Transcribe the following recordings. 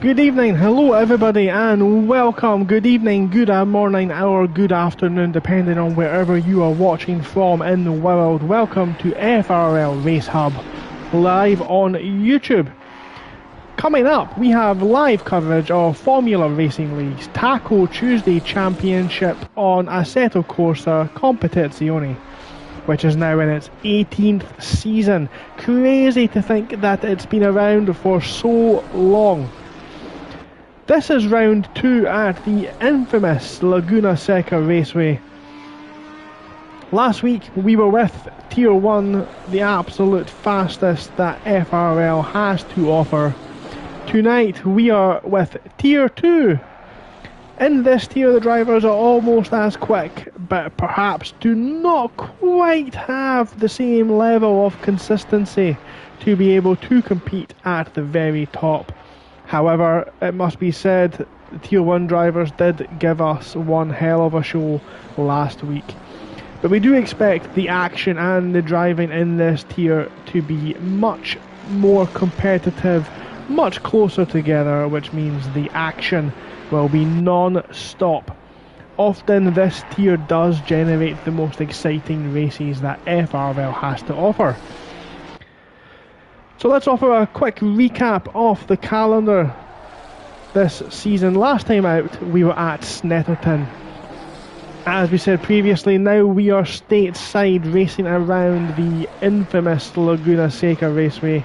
Good evening, hello everybody, and welcome. Good evening, good morning, or good afternoon, depending on wherever you are watching from in the world. Welcome to FRL Race Hub, live on YouTube. Coming up, we have live coverage of Formula Racing League's Taco Tuesday Championship on Assetto Corsa Competizione, which is now in its 18th season. Crazy to think that it's been around for so long. This is round 2 at the infamous Laguna Seca Raceway. Last week we were with Tier 1, the absolute fastest that FRL has to offer. Tonight we are with Tier 2. In this tier the drivers are almost as quick, but perhaps do not quite have the same level of consistency to be able to compete at the very top. However, it must be said, the Tier 1 drivers did give us one hell of a show last week. But we do expect the action and the driving in this tier to be much more competitive, much closer together, which means the action will be non-stop. Often this tier does generate the most exciting races that FRL has to offer. So let's offer a quick recap of the calendar this season. Last time out we were at Snetterton. As we said previously, now we are stateside racing around the infamous Laguna Seca Raceway.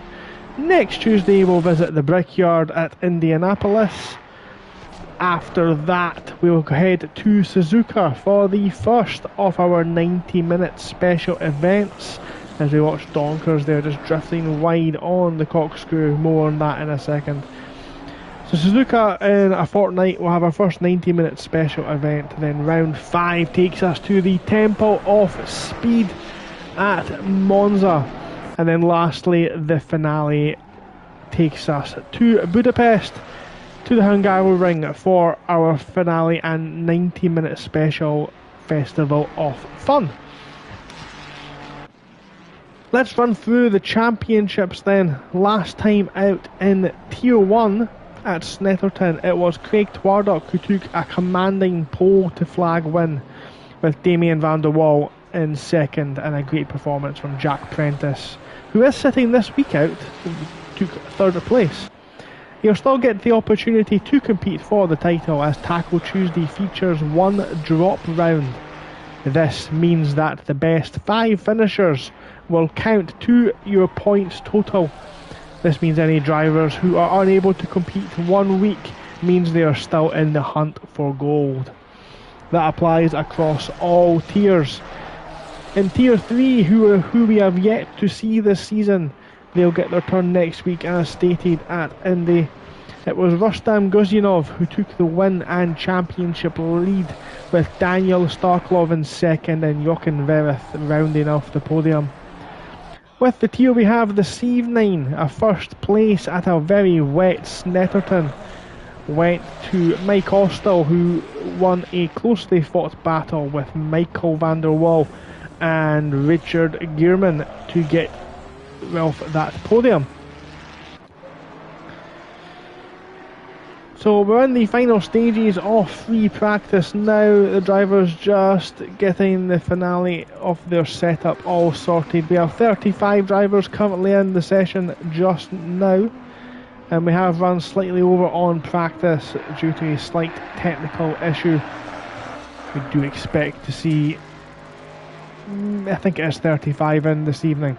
Next Tuesday we'll visit the Brickyard at Indianapolis. After that we'll head to Suzuka for the first of our 90-minute special events, as we watch Donkers there just drifting wide on the corkscrew. More on that in a second. So Suzuka in a fortnight we'll have our first 90-minute special event. Then round 5 takes us to the Temple of Speed at Monza. And then lastly the finale takes us to Budapest, to the Hungaroring for our finale and 90-minute special Festival of Fun. Let's run through the championships then. Last time out in Tier 1 at Snetterton, it was Craig Twardock who took a commanding pole to flag win, with Damien van der Wal in second, and a great performance from Jack Prentice, who is sitting this week out, took third place. He'll still get the opportunity to compete for the title, as Taco Tuesday features one drop round. This means that the best 5 finishers will count to your points total. This means any drivers who are unable to compete 1 week means they are still in the hunt for gold. That applies across all tiers. In Tier 3, who we have yet to see this season, they'll get their turn next week as stated at Indy. It was Rustam Guzyanov who took the win and championship lead, with Daniel Starklov in second and Jochen Verith rounding off the podium. With the tier we have this evening, a first place at a very wet Snetterton went to Mike Austell, who won a closely fought battle with Michael van der Wal and Richard Gearman to get that podium. So we're in the final stages of free practice now. The drivers just getting the finale of their setup all sorted. We have 35 drivers currently in the session just now, and we have run slightly over on practice due to a slight technical issue. We do expect to see, I think it is 35 in this evening.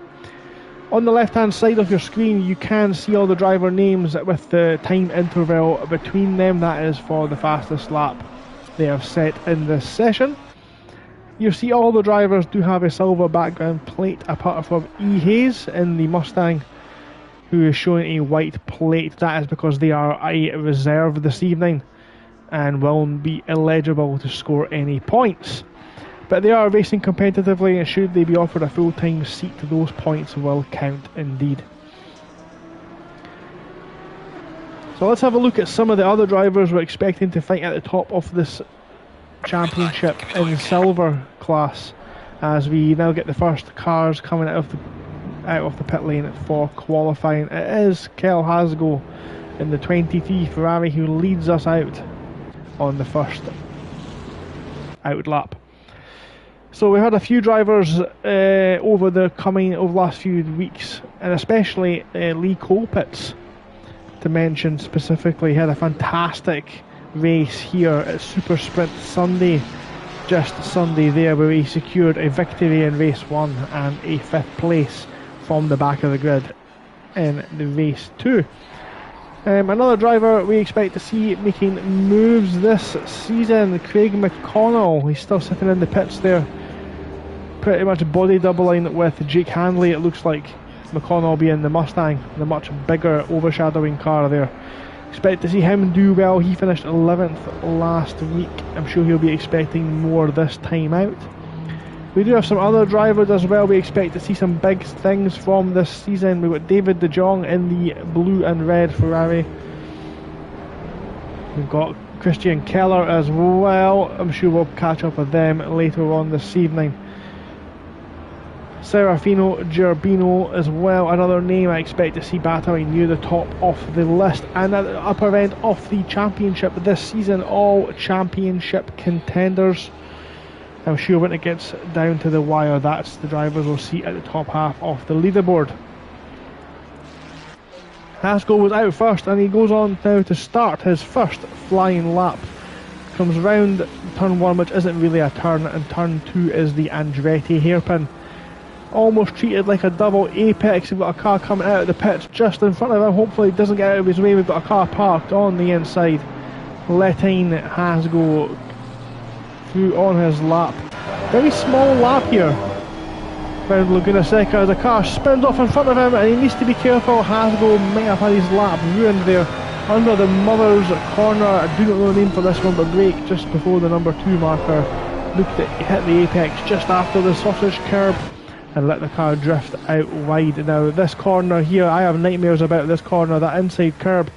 On the left hand side of your screen you can see all the driver names with the time interval between them. That is for the fastest lap they have set in this session. You see all the drivers do have a silver background plate apart from E. Hayes in the Mustang, who is showing a white plate. That is because they are a reserve this evening and will be eligible to score any points. But they are racing competitively, and should they be offered a full-time seat, those points will count indeed. So let's have a look at some of the other drivers we're expecting to fight at the top of this championship in silver class, as we now get the first cars coming out of the pit lane for qualifying. It is Kel Hasgo in the 23 Ferrari, who leads us out on the first out lap. So we had a few drivers over the last few weeks, and especially Lee Colpitts, to mention specifically. He had a fantastic race here at Super Sprint Sunday, just Sunday there, where he secured a victory in race 1 and a 5th place from the back of the grid in the race 2. Another driver we expect to see making moves this season, Craig McConnell. He's still sitting in the pits there, pretty much body doubling with Jake Handley. It looks like McConnell being the Mustang, the much bigger overshadowing car there. Expect to see him do well. He finished 11th last week. I'm sure he'll be expecting more this time out. We do have some other drivers as well. We expect to see some big things from this season. We've got David De Jong in the blue and red Ferrari. We've got Christian Keller as well. I'm sure we'll catch up with them later on this evening. Serafino Gerbino as well, another name I expect to see battling near the top of the list, and at the upper end of the championship this season, all championship contenders. I'm sure when it gets down to the wire, that's the drivers we'll see at the top half of the leaderboard. Haskell was out first, and he goes on now to start his first flying lap. Comes round turn 1, which isn't really a turn, and turn 2 is the Andretti hairpin. Almost treated like a double apex. We've got a car coming out of the pits just in front of him. Hopefully it doesn't get out of his way. We've got a car parked on the inside, letting Haskell through on his lap. Very small lap here around Laguna Seca as a car spins off in front of him, and he needs to be careful. Haskell might have had his lap ruined there under the mother's corner. I do not know the name for this one, but brake just before the number 2 marker. Looked at, hit the apex just after the sausage curb and let the car drift out wide. Now this corner here, I have nightmares about this corner. That inside curb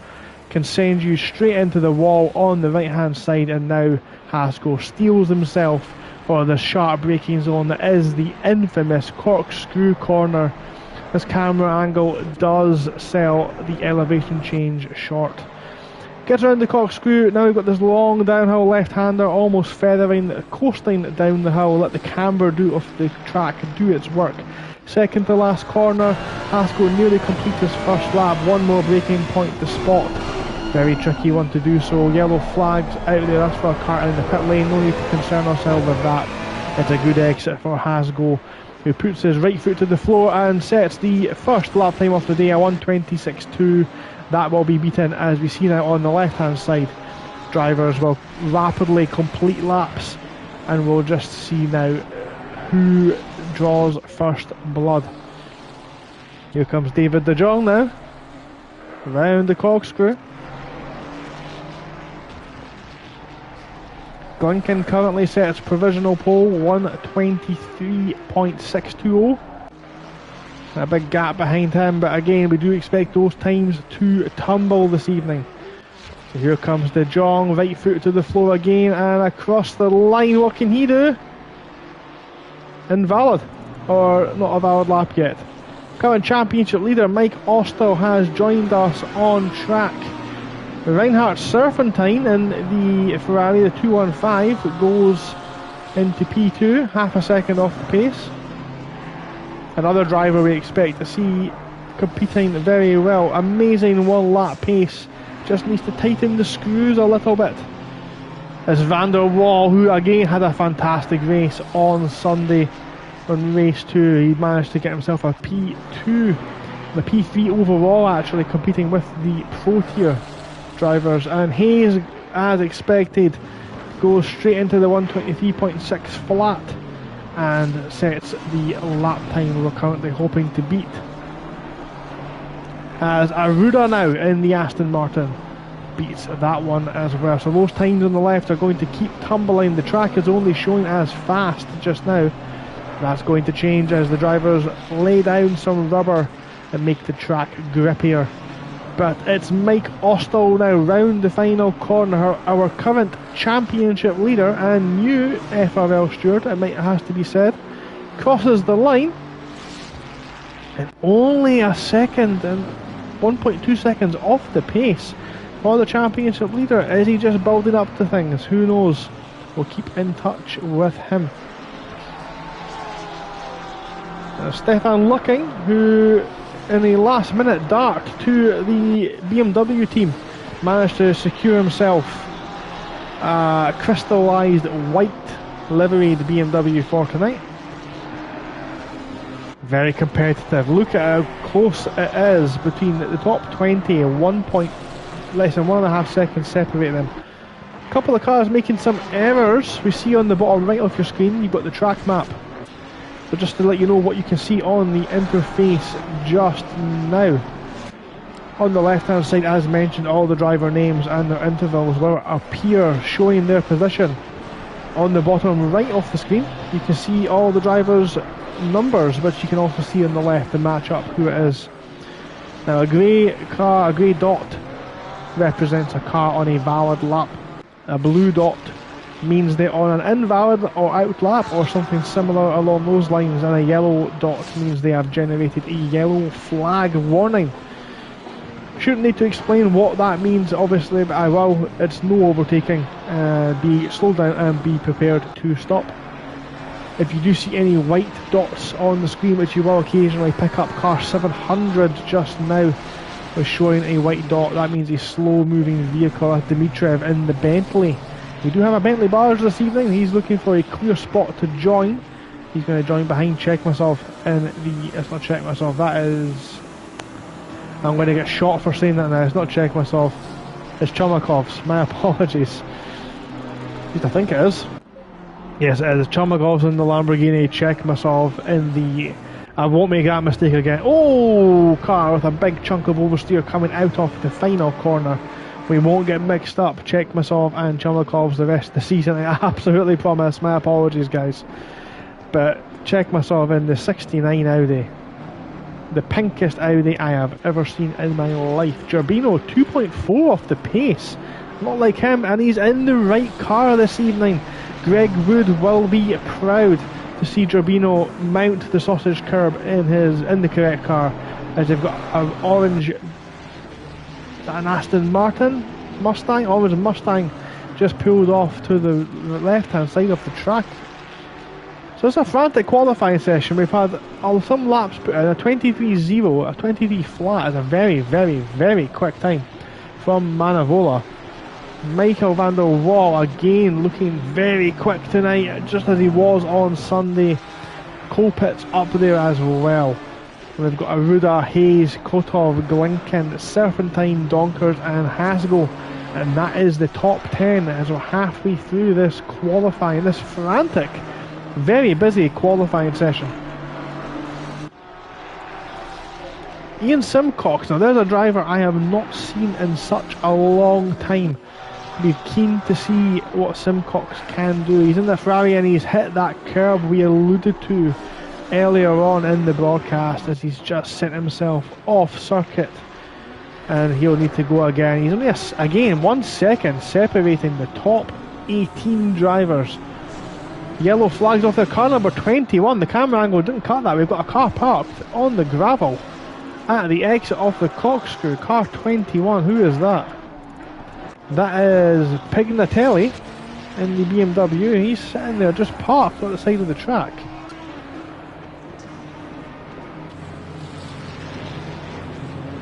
can send you straight into the wall on the right hand side, and now Haskell steals himself for the sharp braking zone that is the infamous corkscrew corner. This camera angle does sell the elevation change short. Gets around the corkscrew. Now we've got this long downhill left-hander, almost feathering, coasting down the hill. Let the camber of the track do its work. Second to last corner, Haskell nearly completes his first lap. One more braking point to spot. Very tricky one to do so. Yellow flags out there. That's for a car in the pit lane. No need to concern ourselves with that. It's a good exit for Haskell, who puts his right foot to the floor and sets the first lap time of the day, a 1:26.2. That will be beaten, as we see now on the left hand side. Drivers will rapidly complete laps, and we'll just see now who draws first blood. Here comes David De Jong now, round the corkscrew. Glinken currently sets provisional pole 1:23.620. A big gap behind him, but again we do expect those times to tumble this evening. So here comes De Jong, right foot to the floor again and across the line. What can he do? Invalid, or not a valid lap yet. Current championship leader Mike Austell has joined us on track. Reinhard Serpentine in the Ferrari, the 215, goes into P2, half a second off the pace. Another driver we expect to see competing very well. Amazing one lap pace. Just needs to tighten the screws a little bit. As Van der Waal, who again had a fantastic race on Sunday on race 2. He managed to get himself a P2. The P3 overall, actually, competing with the Pro Tier drivers. And Hayes, as expected, goes straight into the 1:23.6 flat and sets the lap time we're currently hoping to beat. As Aruda now in the Aston Martin beats that one as well. So those times on the left are going to keep tumbling. The track is only showing as fast just now. That's going to change as the drivers lay down some rubber and make the track grippier. But it's Mike Austell now round the final corner, our current championship leader and new FRL steward, it has to be said, crosses the line, and only a second 1.2 seconds off the pace for the championship leader. Is he just building up to things? Who knows? We'll keep in touch with him. Stefan Lucking, who in a last minute dart to the BMW team managed to secure himself a crystallised white liveried BMW for tonight. Very competitive. Look at how close it is between the top 20 and less than 1.5 seconds separate them. A couple of cars making some errors. We see on the bottom right of your screen you've got the track map. So just to let you know what you can see on the interface just now. On the left hand side, as mentioned, all the driver names and their intervals will appear showing their position. On the bottom right of the screen you can see all the drivers' numbers, but you can also see on the left to match up who it is. Now a grey dot represents a car on a valid lap. A blue dot means they're on an invalid or out lap or something similar along those lines, and a yellow dot means they have generated a yellow flag warning. Shouldn't need to explain what that means, obviously, but I will. It's no overtaking. Be slow down and be prepared to stop. If you do see any white dots on the screen, which you will occasionally pick up, car 700 just now was showing a white dot. That means a slow moving vehicle. Dimitriv in the Bentley. We do have a Bentley barge this evening. He's looking for a clear spot to join. He's going to join behind Checkmysov in the... It's not Checkmysov, that is... I'm going to get shot for saying that now. It's not Checkmysov. It's Chumakov's. My apologies. At least I think it is. Yes, it is. Chumakov's in the Lamborghini, Checkmysov in the... I won't make that mistake again. Oh, car with a big chunk of oversteer coming out of the final corner. We won't get mixed up. Checkmysov and Chumakov's the rest of the season, I absolutely promise. My apologies, guys. But Checkmysov in the 69 Audi. The pinkest Audi I have ever seen in my life. Gerbino 2.4 off the pace. Not like him, and he's in the right car this evening. Greg Wood will be proud to see Gerbino mount the sausage curb in the correct car, as they've got an orange, an Aston Martin Mustang, orange Mustang, just pulled off to the left hand side of the track. So it's a frantic qualifying session. We've had some laps put in. A 23.0, a 23 flat is a very, very, very quick time from Manavola. Michael van der Wal again looking very quick tonight, just as he was on Sunday. Colpitt's up there as well. We've got Aruda, Hayes, Kotov, Glinken, Serpentine, Donkers and Hasgo, and that is the top 10 as we're halfway through this qualifying, this frantic, very busy qualifying session. Ian Simcox, now there's a driver I have not seen in such a long time. Be keen to see what Simcox can do. He's in the Ferrari and he's hit that curb we alluded to earlier on in the broadcast, as he's just sent himself off circuit and he'll need to go again. He's only again 1 second separating the top 18 drivers. Yellow flags off there. Car number 21. The camera angle didn't cut that. We've got a car parked on the gravel at the exit of the corkscrew. Car 21. Who is that? That is Pignatelli in the BMW. He's sitting there just parked at the side of the track.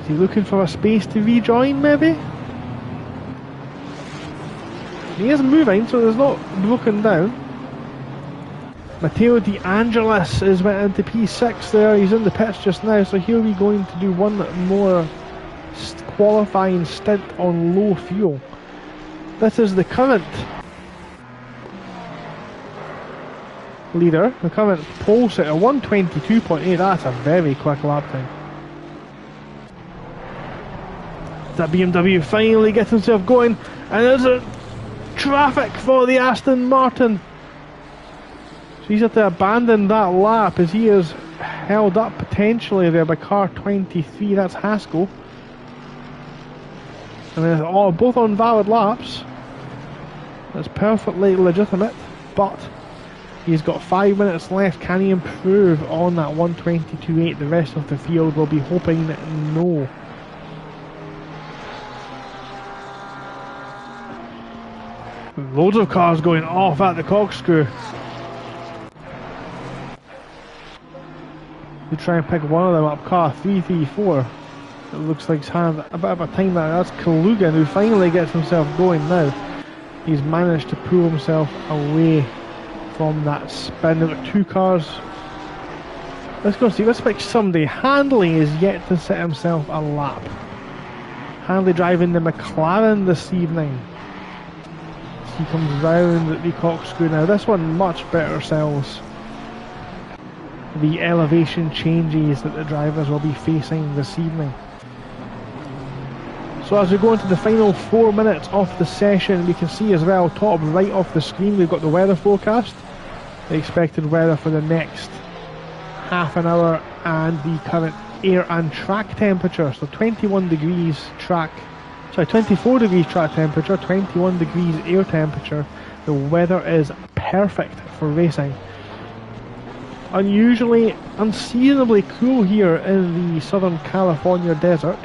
Is he looking for a space to rejoin, maybe? He is moving, so there's not broken down. Matteo De Angelis is went into P6 there. He's in the pits just now, so he'll be going to do one more qualifying stint on low fuel. This is the current leader, the current pole sitter, 122.8. That's a very quick lap time. That BMW finally gets himself going, and there's a traffic for the Aston Martin. So he's had to abandon that lap as he is held up potentially there by car 23. That's Haskell. And then both on valid laps. That's perfectly legitimate, but he's got 5 minutes left. Can he improve on that 122.8? The rest of the field will be hoping no. Loads of cars going off at the corkscrew. We try and pick one of them up, car 334. It looks like he's had a bit of a time there. That's Kalugan, who finally gets himself going now. He's managed to pull himself away from that spin. There were two cars. Let's go see, let's pick somebody. Handley is yet to set himself a lap. Handley driving the McLaren this evening. He comes round the corkscrew now. This one much better sells the elevation changes that the drivers will be facing this evening. So as we go into the final 4 minutes of the session, we can see as well, top right off the screen, we've got the weather forecast, the expected weather for the next half an hour, and the current air and track temperature. So 21 degrees track, 24 degrees track temperature, 21 degrees air temperature. The weather is perfect for racing. Unusually, unseasonably cool here in the Southern California desert,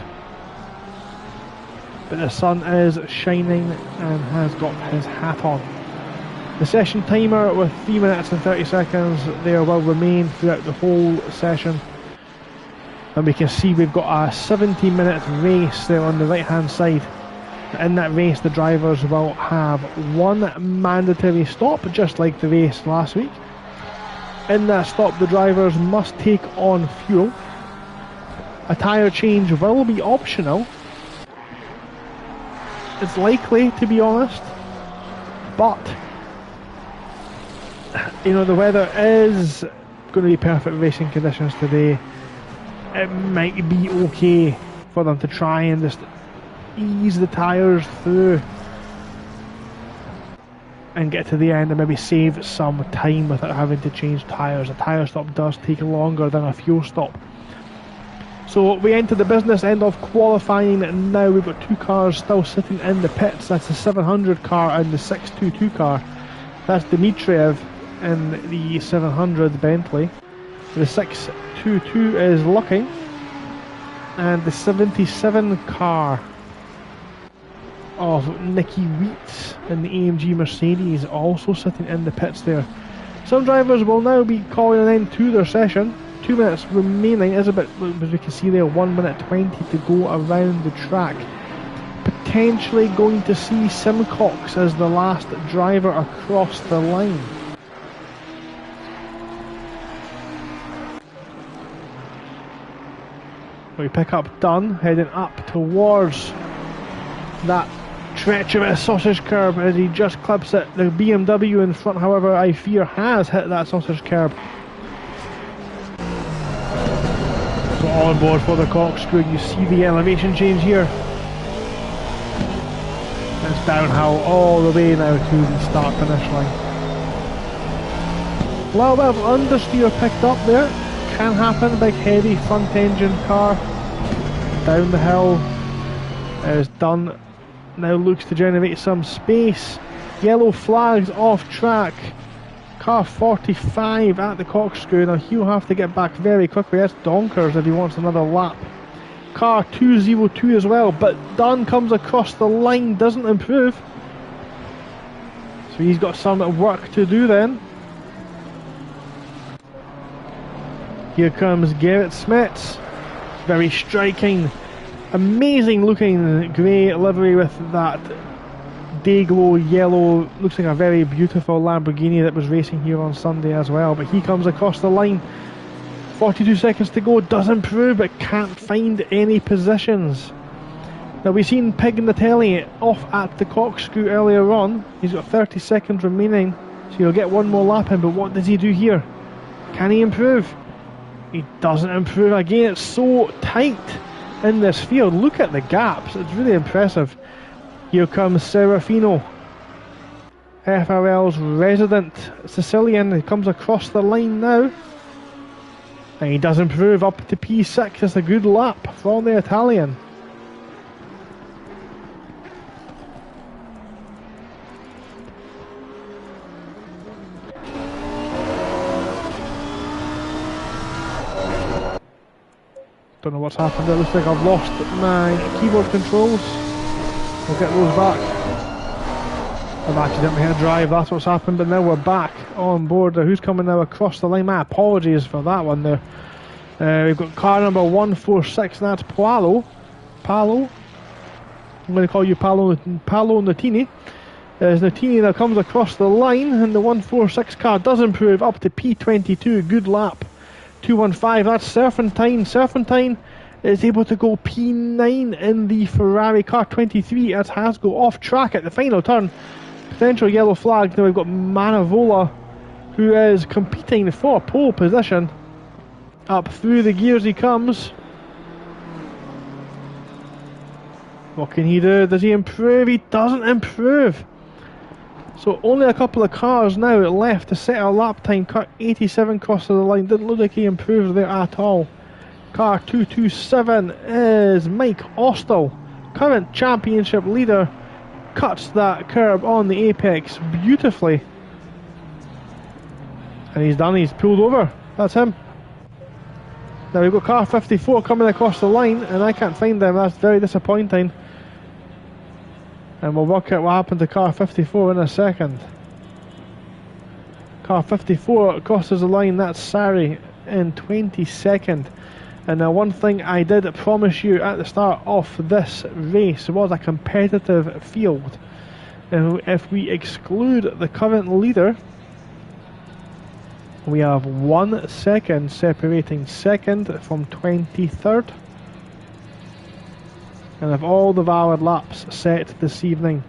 but the sun is shining and has got his hat on. The session timer with 3 minutes and 30 seconds there will remain throughout the whole session, and we can see we've got a 70-minute race there on the right hand side. In that race the drivers will have one mandatory stop, just like the race last week. In that stop the drivers must take on fuel. A tyre change will be optional. It's likely, to be honest, but you know, the weather is going to be perfect racing conditions today. It might be okay for them to try and just ease the tyres through and get to the end and maybe save some time without having to change tyres. A tyre stop does take longer than a fuel stop. So we enter the business end of qualifying now. We've got two cars still sitting in the pits. That's the 700 car and the 622 car. That's Dimitriev in the 700 Bentley. The 622 is looking, and the 77 car of Nicky Wheats in the AMG Mercedes also sitting in the pits there. Some drivers will now be calling an end to their session. 2 minutes remaining, is a bit, as we can see there, 1 minute 20 to go around the track. Potentially going to see Simcox as the last driver across the line. We pick up Dunn, heading up towards that treacherous sausage curb as he just clips it. The BMW in front, however, I fear has hit that sausage curb. So on board for the corkscrew, you see the elevation change here. It's downhill all the way now to the start finish line. A little bit of understeer picked up there. Can happen, big heavy front engine car down the hill is done. Now looks to generate some space. Yellow flags off track. Car 45 at the corkscrew. Now he'll have to get back very quickly. That's Donkers if he wants another lap. Car 202 as well, but Dunn comes across the line, doesn't improve. So he's got some work to do then. Here comes Garrett Smets. Very striking, amazing looking grey livery with that day-glow yellow. Looks like a very beautiful Lamborghini that was racing here on Sunday as well. But he comes across the line. 42 seconds to go, does improve but can't find any positions. Now we've seen Pignatelli off at the corkscrew earlier on. He's got 30 seconds remaining, so he'll get one more lap in, but what does he do here? Can he improve? He doesn't improve again. It's so tight in this field. Look at the gaps, it's really impressive. Here comes Serafino, FRL's resident Sicilian. He comes across the line now, and he does improve up to P6. It's a good lap for the Italian. Don't know what's happened. It looks like I've lost my keyboard controls. We'll get those back. I've accidentally hit a drive, that's what's happened, but now we're back on board. Who's coming now across the line? My apologies for that one there. We've got car number 146, and that's Palo. I'm going to call you Palo Nutini. There's Nutini that comes across the line, and the 146 car does improve up to P22. Good lap. 215, that's Serpentine. Serpentine is able to go P9 in the Ferrari car 23 as Hasgo off track at the final turn. Potential yellow flag. Now we've got Manavola, who is competing for pole position. Up through the gears he comes. What can he do? Does he improve? He doesn't improve. So only a couple of cars now left to set a lap time. Car 87 crosses the line. Didn't look like he improves there at all. Car 227 is Mike Austell, current championship leader. Cuts that curb on the apex beautifully. And he's done, he's pulled over. That's him. Now we've got car 54 coming across the line, and I can't find them. That's very disappointing. And we'll work out what happened to car 54 in a second. Car 54 crosses the line, that's Sari in 22nd. And now one thing I did promise you at the start of this race was a competitive field. And if we exclude the current leader, we have 1 second separating second from 23rd. And of all the valid laps set this evening,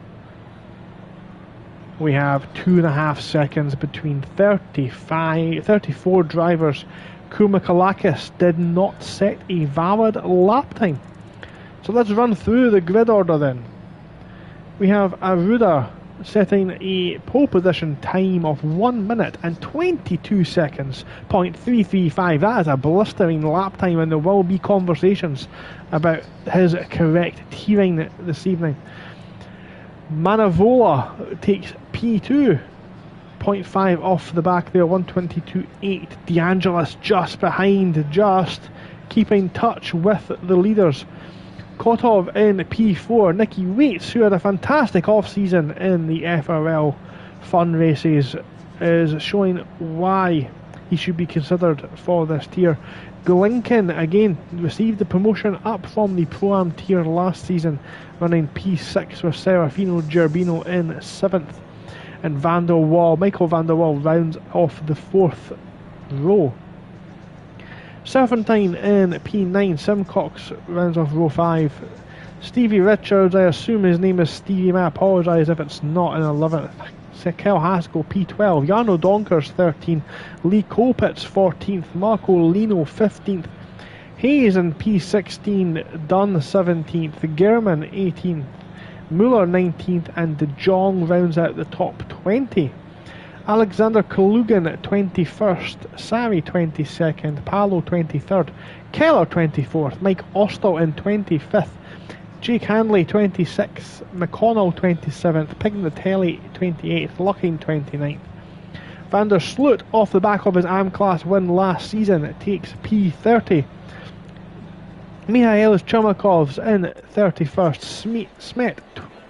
we have 2.5 seconds between 34 drivers. Kumakalakis did not set a valid lap time. So let's run through the grid order then. We have Aruda setting a pole position time of 1 minute and 22 seconds, 0.335. That is a blistering lap time, and there will be conversations about his correct tiering this evening. Manavola takes P2. 0.5 off the back there, 122.8. DeAngelis just behind, just keeping touch with the leaders. Kotov in P4. Nicky Waits, who had a fantastic off-season in the FRL fun races, is showing why he should be considered for this tier. Glinken again received the promotion up from the Pro-Am tier last season, running P6 with Serafino Gerbino in 7th. And Michael van der Waal rounds off the 4th row. Serpentine in P9, Simcox rounds off row 5. Stevie Richards, I assume his name is Stevie, I apologise if it's not, in 11th. Kel Haskell P12, Jarno Donkers 13th, Lee Colpitts 14th, Marco Lino 15th, Hayes in P16, Dunn 17th, German 18th, Muller 19th, and De Jong rounds out the top 20. Alexander Kalugan 21st, Sari 22nd, Palo 23rd, Keller 24th, Mike Austell in 25th, Jake Handley 26th, McConnell 27th, Pignatelli 28th, Lucking 29th. Van der Sloot, off the back of his AM class win last season, takes P30. Mihail Chumakov's in 31st, Smet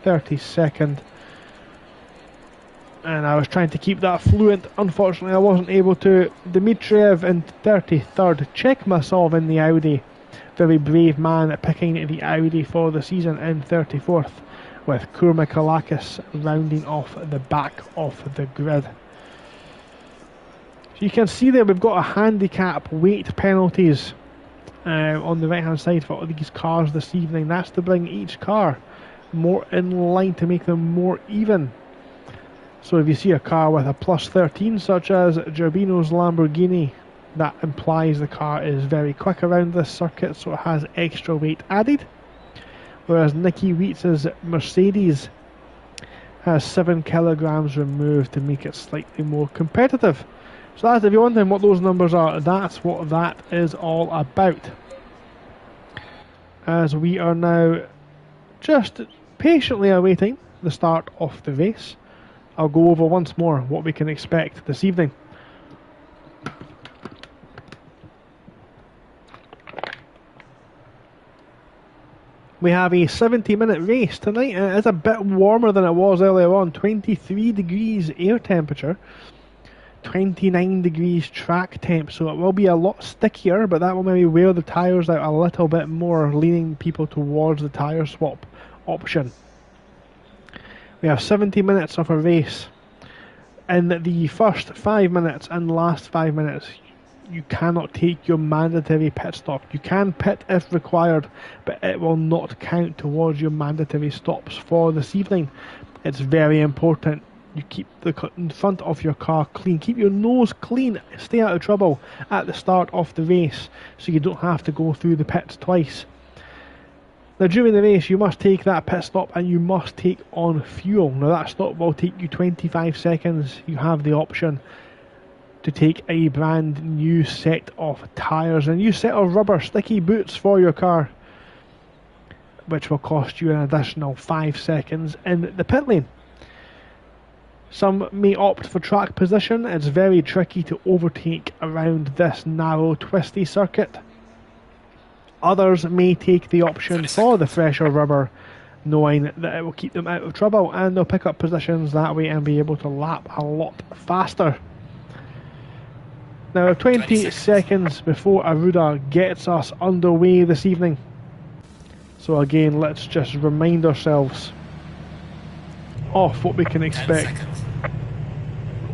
32nd. And I was trying to keep that fluent, unfortunately I wasn't able to. Dmitriev in 33rd, Chekmasov in the Audi. Very brave man picking the Audi for the season in 34th, with Kurmakalakis rounding off the back of the grid. So you can see there we've got a handicap weight penalties on the right hand side for these cars this evening. That's to bring each car more in line, to make them more even. So if you see a car with a plus 13 such as Gerbino's Lamborghini, that implies the car is very quick around this circuit, so it has extra weight added. Whereas Nicky Wietz's Mercedes has 7 kilograms removed to make it slightly more competitive. So that's, if you're wondering what those numbers are, that's what that is all about. As we are now just patiently awaiting the start of the race, I'll go over once more what we can expect this evening. We have a 70-minute race tonight, and it is a bit warmer than it was earlier on. 23 degrees air temperature, 29 degrees track temp, so it will be a lot stickier, but that will maybe wear the tyres out a little bit more, leaning people towards the tyre swap option. We have 70 minutes of a race. In the first 5 minutes and last 5 minutes, you cannot take your mandatory pit stop. You can pit if required, but it will not count towards your mandatory stops for this evening. It's very important you keep the front of your car clean. Keep your nose clean. Stay out of trouble at the start of the race so you don't have to go through the pits twice. Now during the race you must take that pit stop and you must take on fuel. Now that stop will take you 25 seconds. You have the option to take a brand new set of tyres, a new set of rubber sticky boots for your car, which will cost you an additional 5 seconds in the pit lane. Some may opt for track position. It's very tricky to overtake around this narrow twisty circuit. Others may take the option for the fresher rubber, knowing that it will keep them out of trouble, and they'll pick up positions that way and be able to lap a lot faster. Now 20 seconds before Aruda gets us underway this evening. So again, let's just remind ourselves of what we can expect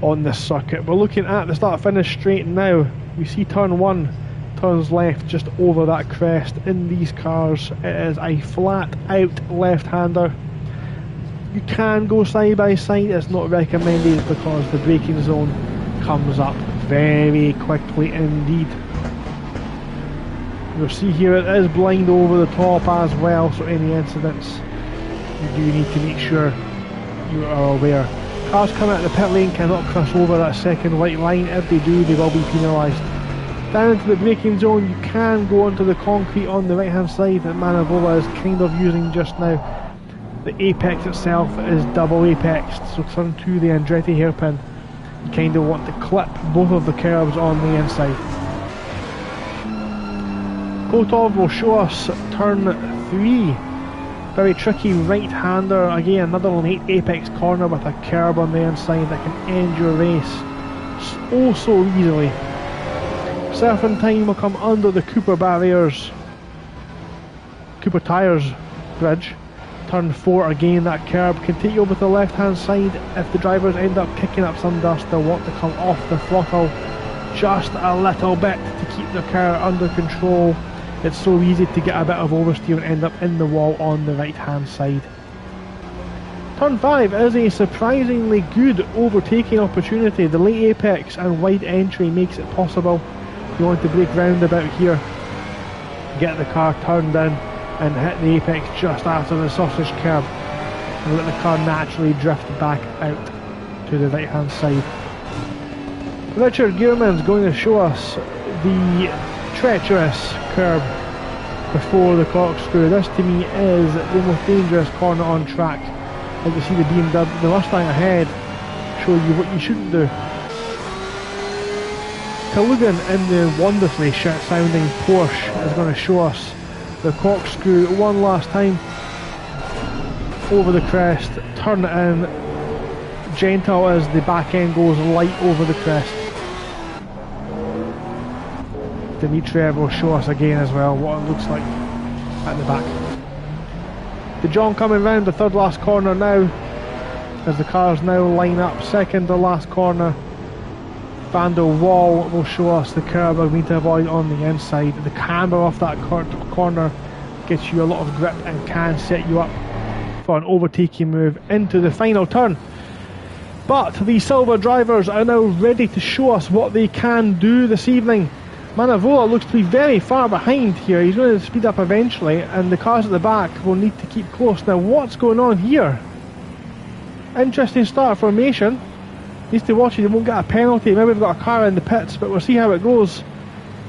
on this circuit. We're looking at the start finish straight now. We see turn 1 turns left just over that crest. In these cars it is a flat out left-hander. You can go side by side, it's not recommended because the braking zone comes up very quickly indeed. You'll see here it is blind over the top as well, so any incidents you do need to make sure you are aware. Cars coming out of the pit lane cannot cross over that second white line. If they do, they will be penalised. Down into the braking zone, you can go onto the concrete on the right hand side that Manavola is kind of using just now. The apex itself is double apexed, so turn to the Andretti hairpin. You kind of want to clip both of the curves on the inside. Kotov will show us turn 3. Very tricky right-hander. Again, another late apex corner with a curb on the inside that can end your race so easily. Surfing time will come under the Cooper tyres bridge. Turn 4 again, that curb can take you over to the left hand side. If the drivers end up kicking up some dust, they'll want to come off the throttle just a little bit to keep the car under control. It's so easy to get a bit of oversteer and end up in the wall on the right hand side. Turn 5 is a surprisingly good overtaking opportunity. The late apex and wide entry makes it possible. You want to brake round about here, get the car turned in and hit the apex just after the sausage curb and let the car naturally drift back out to the right hand side. Richard Gearman's going to show us the treacherous curb before the corkscrew. This to me is the most dangerous corner on track. As you see the BMW, the Mustang ahead, show you what you shouldn't do. Kalugan in the wonderfully shit sounding Porsche is going to show us the corkscrew one last time over the crest, turn it in, gentle as the back end goes light over the crest. Dimitriev will show us again as well what it looks like at the back. De Jong coming round the third last corner now as the cars now line up. Second to last corner, Van der Waal will show us the curb we need to avoid on the inside. The camber off that corner gets you a lot of grip and can set you up for an overtaking move into the final turn. But the silver drivers are now ready to show us what they can do this evening. Manavola looks to be very far behind here. He's going to speed up eventually and the cars at the back will need to keep close. Now what's going on here? Interesting start formation. Needs to watch it, they won't get a penalty. Maybe we've got a car in the pits, but we'll see how it goes.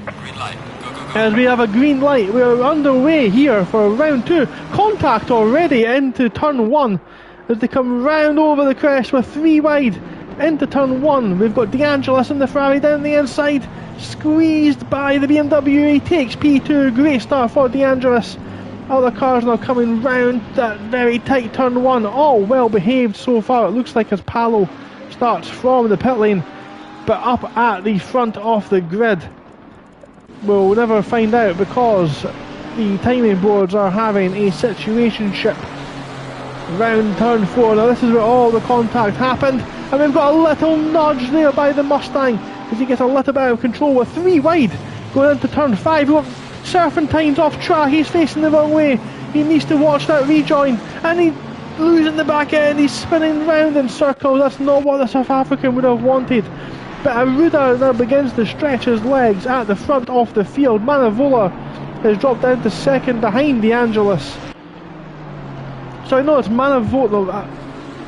Green light. Go, go, go. As we have a green light, we're underway here for round 2. Contact already into turn 1 as they come round over the crest with 3 wide into turn 1. We've got De Angelis and the Ferrari down the inside, squeezed by the BMW. He takes P2. Great start for De Angelis. Other cars now coming round that very tight turn 1. All well behaved so far. It looks like as Palo starts from the pit lane, but up at the front of the grid. We'll never find out because the timing boards are having a situationship round turn 4. Now this is where all the contact happened, and we've got a little nudge there by the Mustang as he gets a little bit out of control with 3 wide going into turn 5. We've got Serpentine's off track, he's facing the wrong way, he needs to watch that rejoin, and he's losing the back end, he's spinning round in circles. That's not what the South African would have wanted. But Arruda now begins to stretch his legs at the front of the field. Manavola has dropped down to second behind De Angelis. So I know it's Manavola,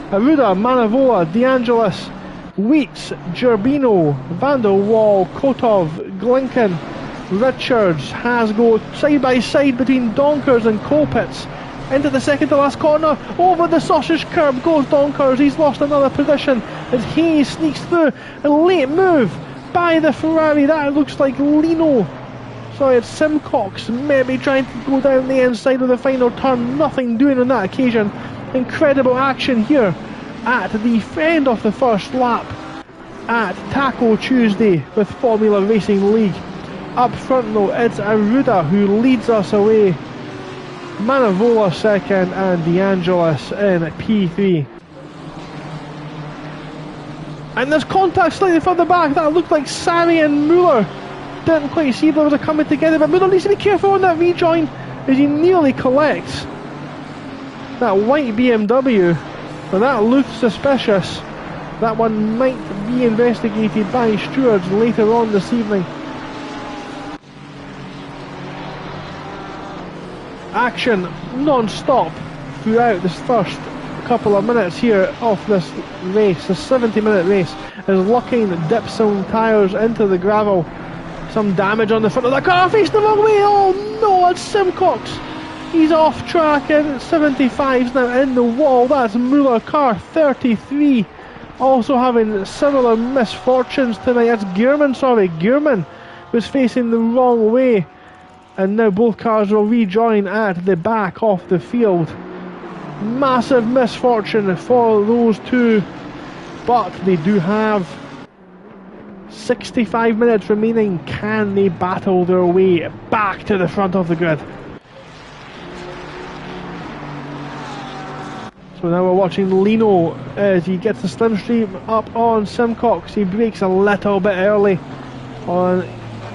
Arruda, Manavola, De Angelis, Wheats, Gerbino, Van der Waal, Kotov, Glinken, Richards, Hasgo, side by side between Donkers and Colpitts. Into the second to last corner, over the sausage curb goes Donkers. He's lost another position as he sneaks through. A late move by the Ferrari. That looks like Lino. Sorry, it's Simcox maybe trying to go down the inside of the final turn. Nothing doing on that occasion. Incredible action here at the end of the first lap at Taco Tuesday with Formula Racing League. Up front though, it's Arruda who leads us away. Manavola second and De Angelis in P3. And there's contact slightly further back. That looked like Sari and Muller. Didn't quite see if there was a coming together, but Muller needs to be careful on that rejoin as he nearly collects that white BMW. Now that looks suspicious. That one might be investigated by stewards later on this evening. Action non-stop throughout this first couple of minutes here of this race, the 70-minute race, as Lucking dips some tyres into the gravel. Some damage on the front of the car, facing the wrong way. Oh no, it's Simcox. He's off track and 75's now in the wall. That's Muller, car 33. Also having similar misfortunes tonight. That's Gearman, sorry. Gearman was facing the wrong way. And now both cars will rejoin at the back of the field. Massive misfortune for those two, but they do have 65 minutes remaining. Can they battle their way back to the front of the grid? So now we're watching Lino as he gets the slipstream up on Simcox. He brakes a little bit early on.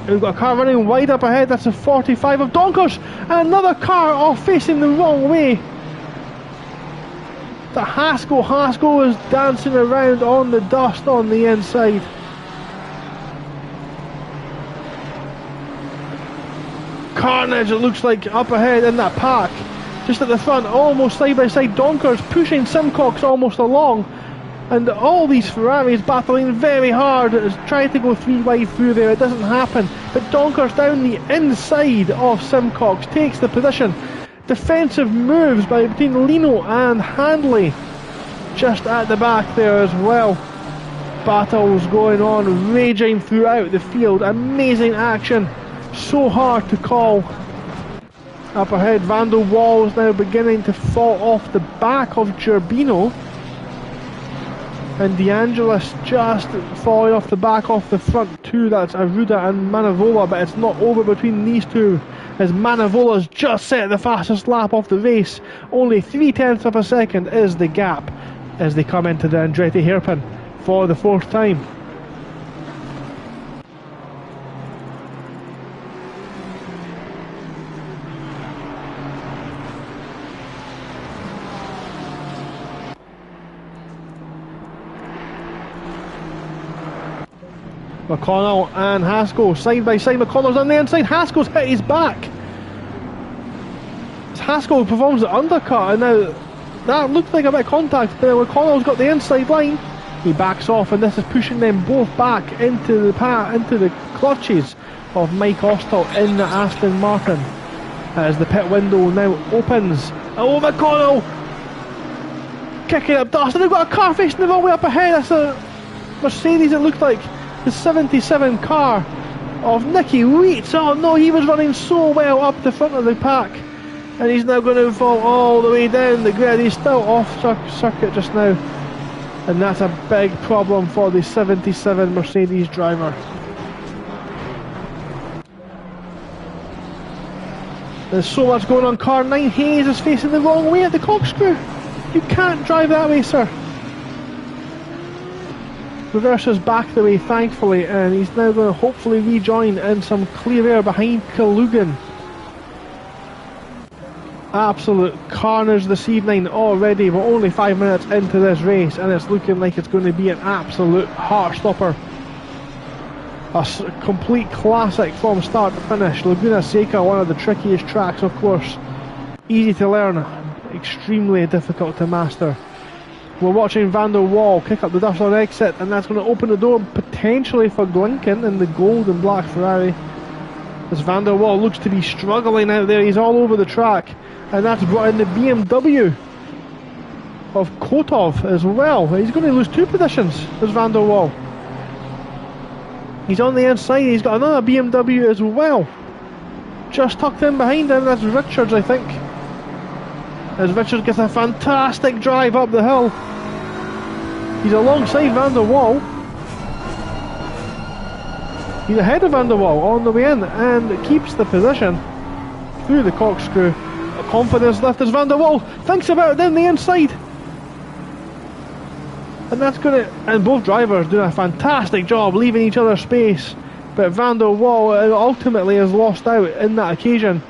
We've got a car running wide up ahead. That's a 45 of Donkers. Another car off facing the wrong way. The Haskell is dancing around on the dust on the inside. Carnage, it looks like, up ahead in that pack. Just at the front, almost side by side. Donkers pushing Simcox almost along. And all these Ferraris battling very hard, trying to go 3 wide through there. It doesn't happen. But Donkers down the inside of Simcox takes the position. Defensive moves by between Lino and Handley just at the back there as well. Battles going on, raging throughout the field. Amazing action. So hard to call. Up ahead, Van der Waal is now beginning to fall off the back of Gerbino. And De Angelis just falling off the back of the front two. That's Arruda and Manavola, but it's not over between these two as Manavola's just set the fastest lap of the race. Only 0.3 of a second is the gap as they come into the Andretti hairpin for the 4th time. McConnell and Haskell side by side. McConnell's on the inside. Haskell's hit his back. Haskell performs the undercut, and now that looked like a bit of contact, but McConnell's got the inside line. He backs off, and this is pushing them both back into the clutches of Mike Austell in the Aston Martin as the pit window now opens. Oh, McConnell kicking up dust, and they've got a car facing the wrong way up ahead. That's a Mercedes, it looked like. The 77 car of Nicky Wheats. Oh no, he was running so well up the front of the pack And he's now going to fall all the way down the grid. He's still off circuit just now. And that's a big problem for the 77 Mercedes driver. There's so much going on. Car 9, Hayes is facing the wrong way at the corkscrew. You can't drive that way, sir. Reverses back the way, thankfully, and he's now going to hopefully rejoin in some clear air behind Kalugan. Absolute carnage this evening already. We're only 5 minutes into this race, and it's looking like it's going to be an absolute heart-stopper. A complete classic from start to finish. Laguna Seca, one of the trickiest tracks, of course. Easy to learn, extremely difficult to master. We're watching Van der Waal kick up the dust on exit, and that's going to open the door potentially for Glinken in the gold and black Ferrari. As Van der Waal looks to be struggling out there, he's all over the track, and that's brought in the BMW of Kotov as well. He's going to lose 2 positions, as Van der Waal. He's on the inside, he's got another BMW as well. Just tucked in behind him, that's Richards, I think. As Richards gets a fantastic drive up the hill. He's alongside Van der Waal. He's ahead of Van der Waal on the way in and keeps the position through the corkscrew. A confidence lift as Van der Waal thinks about it down the inside. And that's going to... And both drivers doing a fantastic job leaving each other space. But Van der Waal ultimately has lost out in that occasion.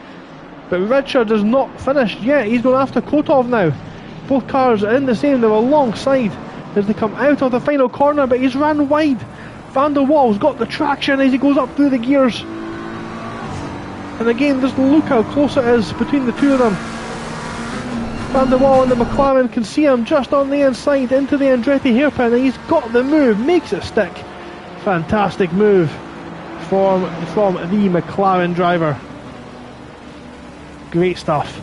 But Richard is not finished yet. He's going after Kotov now. Both cars are in the same. They're alongside as they come out of the final corner. But he's ran wide. Van der Waal's got the traction as he goes up through the gears. And again, just look how close it is between the two of them. Van der Waal and the McLaren can see him just on the inside into the Andretti hairpin, and he's got the move, makes it stick. Fantastic move from the McLaren driver. Great stuff.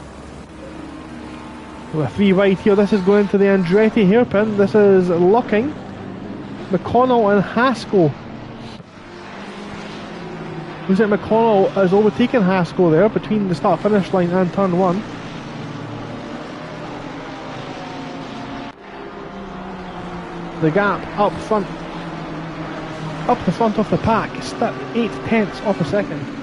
With 3 wide here, this is going to the Andretti hairpin. This is locking McConnell and Haskell. Looks like McConnell has overtaken Haskell there between the start-finish line and turn 1. The gap up front, up the front of the pack, is 8/10 of a second.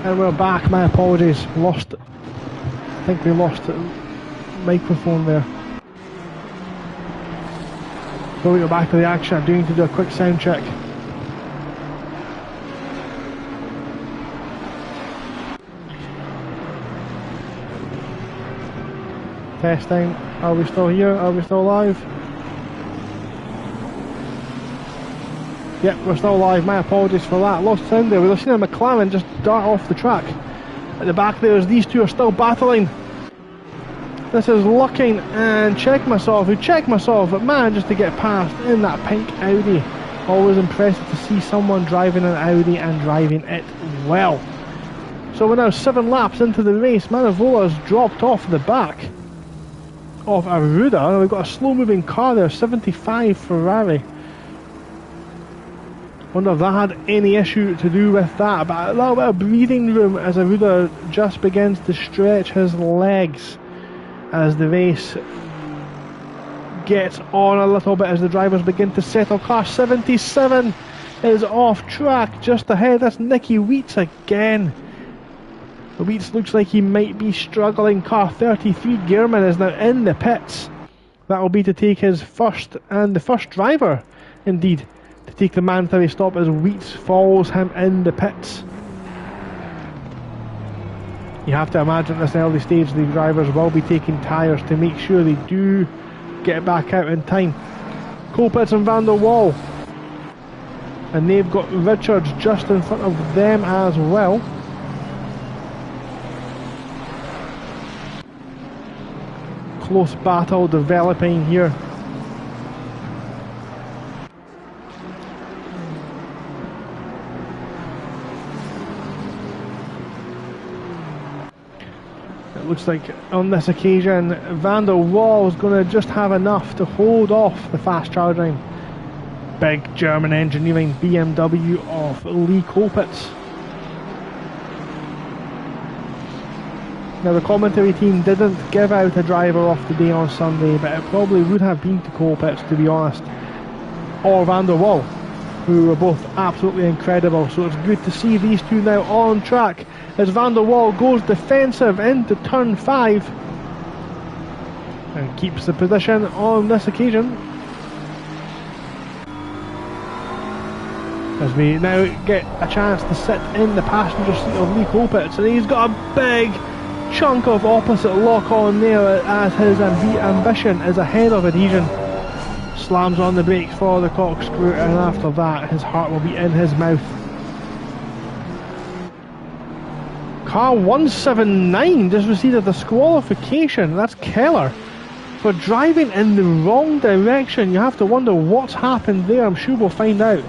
And we're back, my apologies, I think we lost the microphone there. So we go back to the action. I do need to do a quick sound check. Testing, are we still here? Are we still live? Yep, we're still live. My apologies for that. Lost sound there. We've seen a McLaren just dart off the track. At the back there, these two are still battling. This is Lucking and Check Myself, who checked myself, but managed to get past in that pink Audi. Always impressive to see someone driving an Audi and driving it well. So we're now 7 laps into the race. Manivola's dropped off the back of Aruda. We've got a slow moving car there, 75 Ferrari. Wonder if that had any issue to do with that, but a little bit of breathing room as Aruda just begins to stretch his legs as the race gets on a little bit, as the drivers begin to settle. Car 77 is off track just ahead. That's Nicky Weitz again. Weitz looks like he might be struggling. Car 33, Gearman, is now in the pits. That will be to take his first, and the first driver indeed, to take the mandatory stop as Weitz follows him in the pits. You have to imagine at this early stage the drivers will be taking tyres to make sure they do get back out in time. Colpitts and Van der Waal, and they've got Richards just in front of them as well. Close battle developing here. It looks like on this occasion Van der Waal is going to just have enough to hold off the fast charging big German engineering BMW of Lee Colpitts. Now the commentary team didn't give out a driver off the day on Sunday, but it probably would have been to Colpitts, to be honest, or Van der Waal, who were both absolutely incredible. So it's good to see these two now on track as Van der Waal goes defensive into turn 5 and keeps the position on this occasion. As we now get a chance to sit in the passenger seat of Lee Colpitts, and he's got a big chunk of opposite lock on there as his ambition is ahead of Adhesion. Slams on the brakes for the corkscrew, and after that his heart will be in his mouth. Car 179 just received a disqualification. That's Keller for driving in the wrong direction. You have to wonder what's happened there. I'm sure we'll find out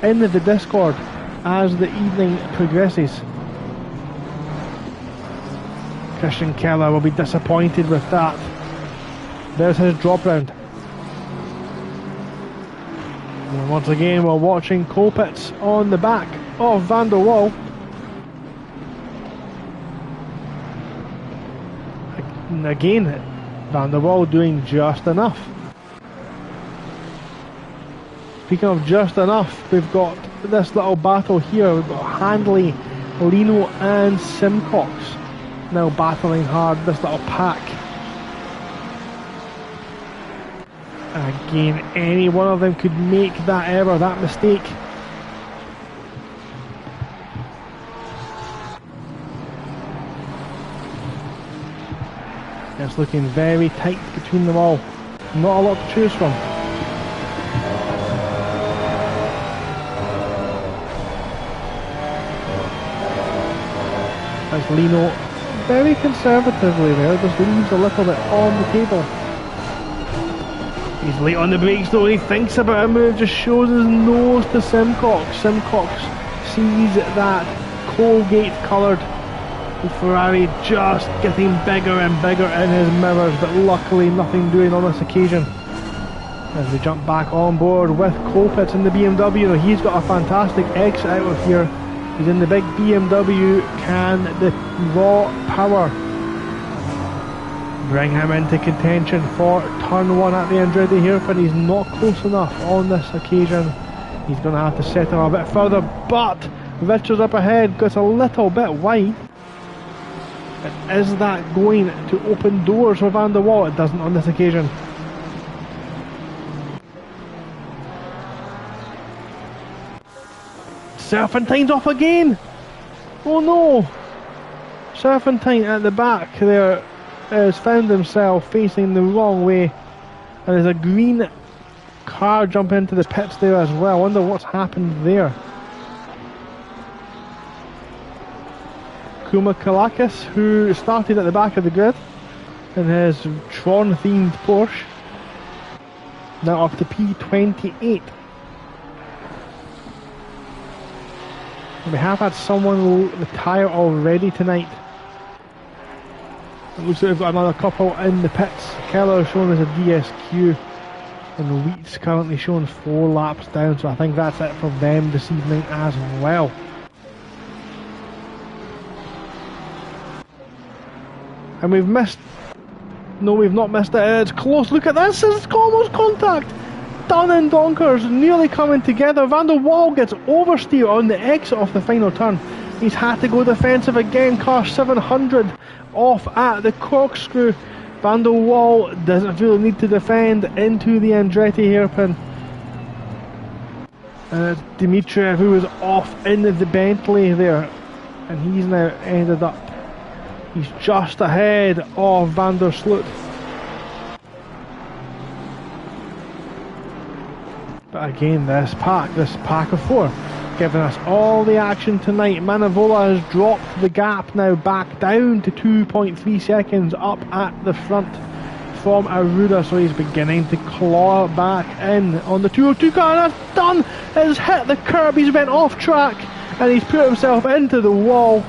in the Discord as the evening progresses. Christian Keller will be disappointed with that. There's his drop round. And once again we're watching Colpitts on the back of Van der Waal. And again, Van der Waal doing just enough. Speaking of just enough, we've got this little battle here. We've got Handley, Lino and Simcox now battling hard, this little pack. Again, any one of them could make that error, that mistake. It's looking very tight between them all. Not a lot to choose from. As Lino very conservatively there, just leaves a little bit on the table. He's late on the brakes though, he thinks about a move, just shows his nose to Simcox. Simcox sees that Colgate coloured Ferrari just getting bigger and bigger in his mirrors, but luckily nothing doing on this occasion. As we jump back on board with Colpitts in the BMW, he's got a fantastic exit out of here. He's in the big BMW. Can the raw power bring him into contention for turn 1 at the Andretti here? But he's not close enough on this occasion. He's going to have to settle a bit further, but Richards up ahead gets a little bit wide. Is that going to open doors for Van der Waal? It doesn't on this occasion. Serpentine's off again! Oh no! Serpentine at the back there has found himself facing the wrong way, and there's a green car jump into the pits there as well. I wonder what's happened there. Kuma Kalakis, who started at the back of the grid in his Tron themed Porsche, now up to P28. We have had someone retire already tonight. It looks like we've got another couple in the pits. Keller showing us a DSQ, and Wheat's currently showing 4 laps down, so I think that's it for them this evening as well. And we've missed... No, we've not missed it. It's close. Look at this. It's almost contact. Done in donkers. Nearly coming together. Van der Waal gets oversteer on the exit of the final turn. He's had to go defensive again. Car 700 off at the corkscrew. Van der Waal doesn't really need to defend into the Andretti hairpin. And it's Dimitriev who was off in the Bentley there. And he's now ended up. He's just ahead of Van der Sloot. But again, this pack of 4, giving us all the action tonight. Manavola has dropped the gap now back down to 2.3 seconds up at the front from Aruda, so he's beginning to claw back in on the 202 car, and that's done! It's hit the curb, he's went off track, and he's put himself into the wall.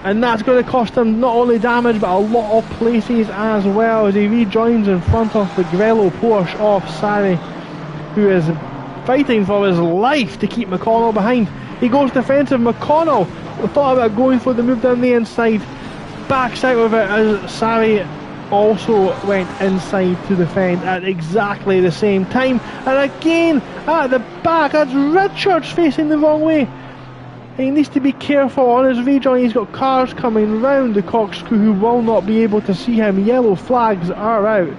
And that's going to cost him not only damage but a lot of places as well, as he rejoins in front of the Grello Porsche of Sarri, who is fighting for his life to keep McConnell behind. He goes defensive. McConnell thought about going for the move down the inside, backs out of it as Sarri also went inside to defend at exactly the same time. And again at the back, that's Richards facing the wrong way. He needs to be careful on his rejoin. He's got cars coming round the corkscrew who will not be able to see him. Yellow flags are out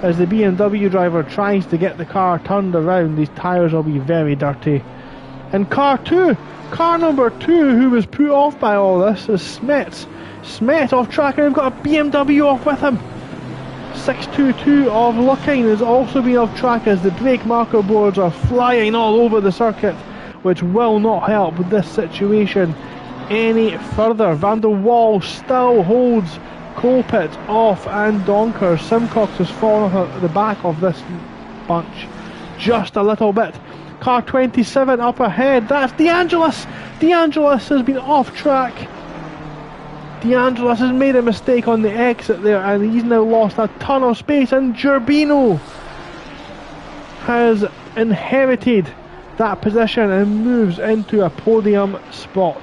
as the BMW driver tries to get the car turned around. These tyres will be very dirty. And car number 2, who was put off by all this, is Smets. Smets off track, and we've got a BMW off with him. 622 of Luckine has also been off track as the brake marker boards are flying all over the circuit, which will not help with this situation any further. Van der Waal still holds Colpit off and Donkers. Simcox has fallen off at the back of this bunch just a little bit. Car 27 up ahead, that's DeAngelis. DeAngelis has been off track. DeAngelis has made a mistake on the exit there, and he's now lost a ton of space, and Gerbino has inherited that position and moves into a podium spot.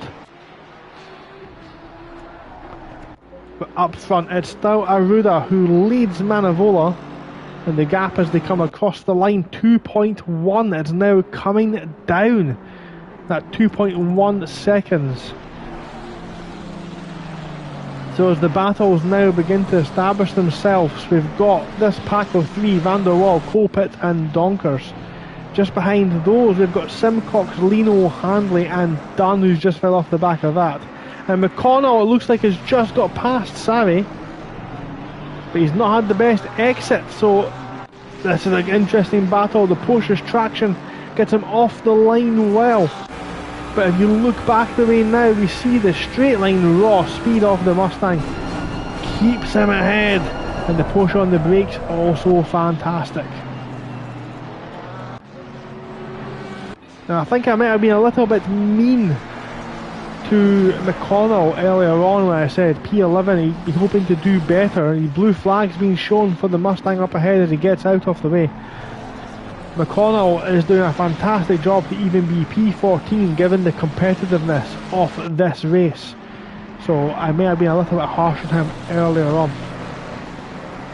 But up front it's still Aruda who leads Manavola, and the gap as they come across the line, 2.1, it's now coming down, that 2.1 seconds. So as the battles now begin to establish themselves, we've got this pack of 3, Van der Waal, Colpit and Donkers. Just behind those we've got Simcox, Lino, Handley and Dunn, who's just fell off the back of that. And McConnell, it looks like, has just got past Sarri, but he's not had the best exit, so this is an interesting battle. The Porsche's traction gets him off the line well, but if you look back the way now, we see the straight line raw speed of the Mustang keeps him ahead, and the Porsche on the brakes also fantastic. Now I think I might have been a little bit mean to McConnell earlier on when I said P11, he'd be hoping to do better. The blue flag's being shown for the Mustang up ahead as he gets out of the way. McConnell is doing a fantastic job to even be P14 given the competitiveness of this race. So I may have been a little bit harsh on him earlier on,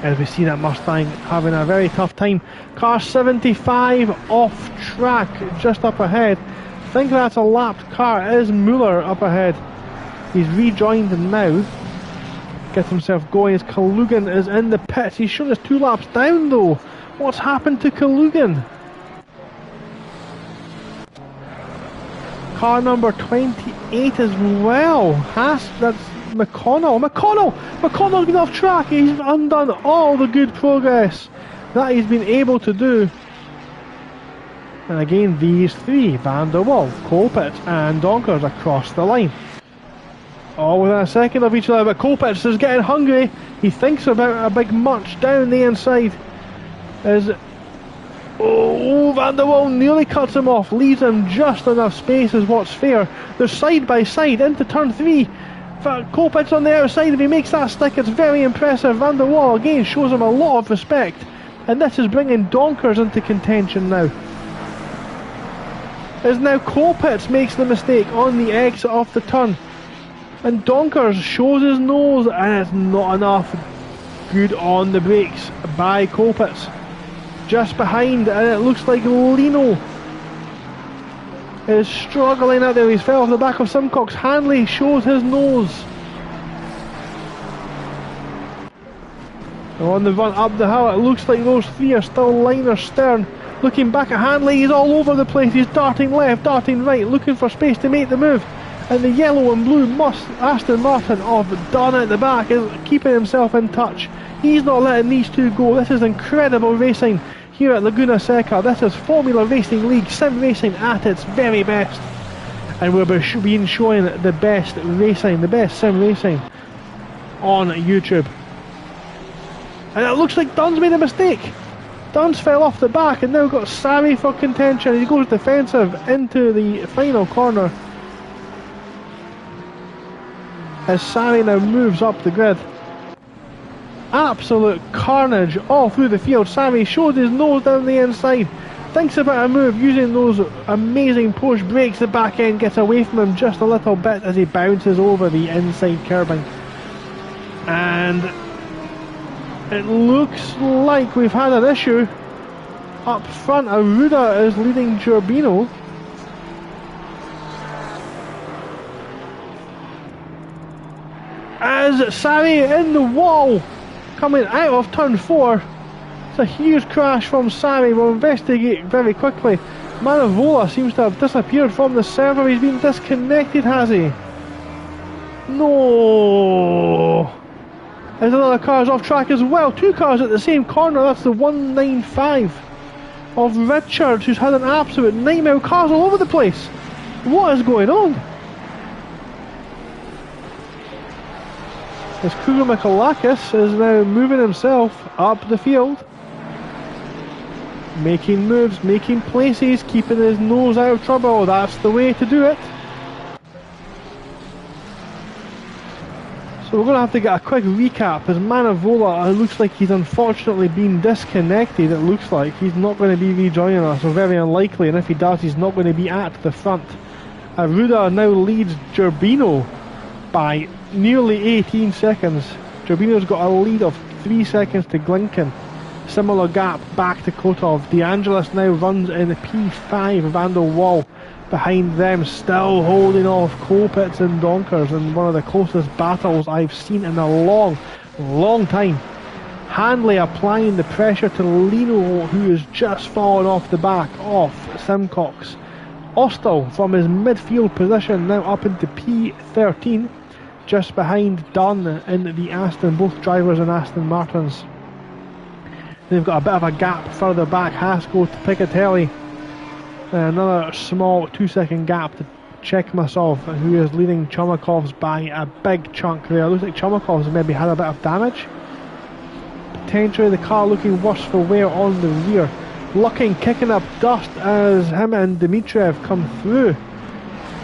as we see that Mustang having a very tough time. Car 75 off track just up ahead. I think that's a lapped car. It is Muller up ahead. He's rejoined now. Gets himself going as Kalugan is in the pits. He's shown us 2 laps down though. What's happened to Kalugan? Car number 28 as well. That's McConnell. McConnell's been off track. He's undone all the good progress that he's been able to do. And again, these 3, Van der Waal, Colpit and Donkers across the line. All within a second of each other, but Colpit is getting hungry. He thinks about a big munch down the inside. As Oh, Van der Waal nearly cuts him off, leaves him just enough space is what's fair. They're side by side into turn 3. Kopit's on the outside. If he makes that stick, it's very impressive. Van der Waal again shows him a lot of respect. And this is bringing Donkers into contention now. As now Kopit makes the mistake on the exit of the turn. And Donkers shows his nose, and it's not enough. Good on the brakes by Kopit. Just behind, and it looks like Lino is struggling out there. He's fell off the back of Simcox. Hanley shows his nose. On the run up the hill, it looks like those three are still liner stern. Looking back at Hanley, he's all over the place. He's darting left, darting right, looking for space to make the move. And the yellow and blue Aston Martin of Dunn at the back is keeping himself in touch. He's not letting these two go. This is incredible racing here at Laguna Seca. This is Formula Racing League sim racing at its very best. And we're being showing the best racing, the best sim racing on YouTube. And it looks like Dunn's made a mistake. Dunn's fell off the back and now got Sari for contention. He goes defensive into the final corner as Sari now moves up the grid. Absolute carnage all through the field. Sari shows his nose down the inside, thinks about a move using those amazing push brakes. The back end gets away from him just a little bit as he bounces over the inside curbing. And it looks like we've had an issue up front. Aruda is leading Gerbino. As Sari in the wall coming out of turn 4. It's a huge crash from Sari. We'll investigate very quickly. Manavola seems to have disappeared from the server. He's been disconnected, has he? No. There's another car's off track as well. 2 cars at the same corner. That's the 195 of Richards, who's had an absolute nightmare. Cars all over the place. What is going on? As Cougar Mikalakis is now moving himself up the field, making moves, making places, keeping his nose out of trouble. That's the way to do it. So we're going to have to get a quick recap as Manavola, it looks like he's unfortunately been disconnected. It looks like he's not going to be rejoining us, or very unlikely, and if he does, he's not going to be at the front. Aruda now leads Gerbino by nearly 18 seconds. Gerbino's got a lead of 3 seconds to Glinken. Similar gap back to Kotov. De Angelis now runs in P5. Van der Waal behind them, still holding off Kopitz and Donkers in one of the closest battles I've seen in a long time. Hanley applying the pressure to Lino, who has just fallen off the back of Simcox. Austell from his midfield position now up into P13, just behind Dunn in the Aston, both drivers in Aston Martins. They've got a bit of a gap further back, Haskell to Piccatelli. Another small 2-second gap to Chekmasov, who is leading Chomakov's by a big chunk there. Looks like Chomakov's maybe had a bit of damage. Potentially the car looking worse for wear on the rear. Lucking, kicking up dust as him and Dmitriev come through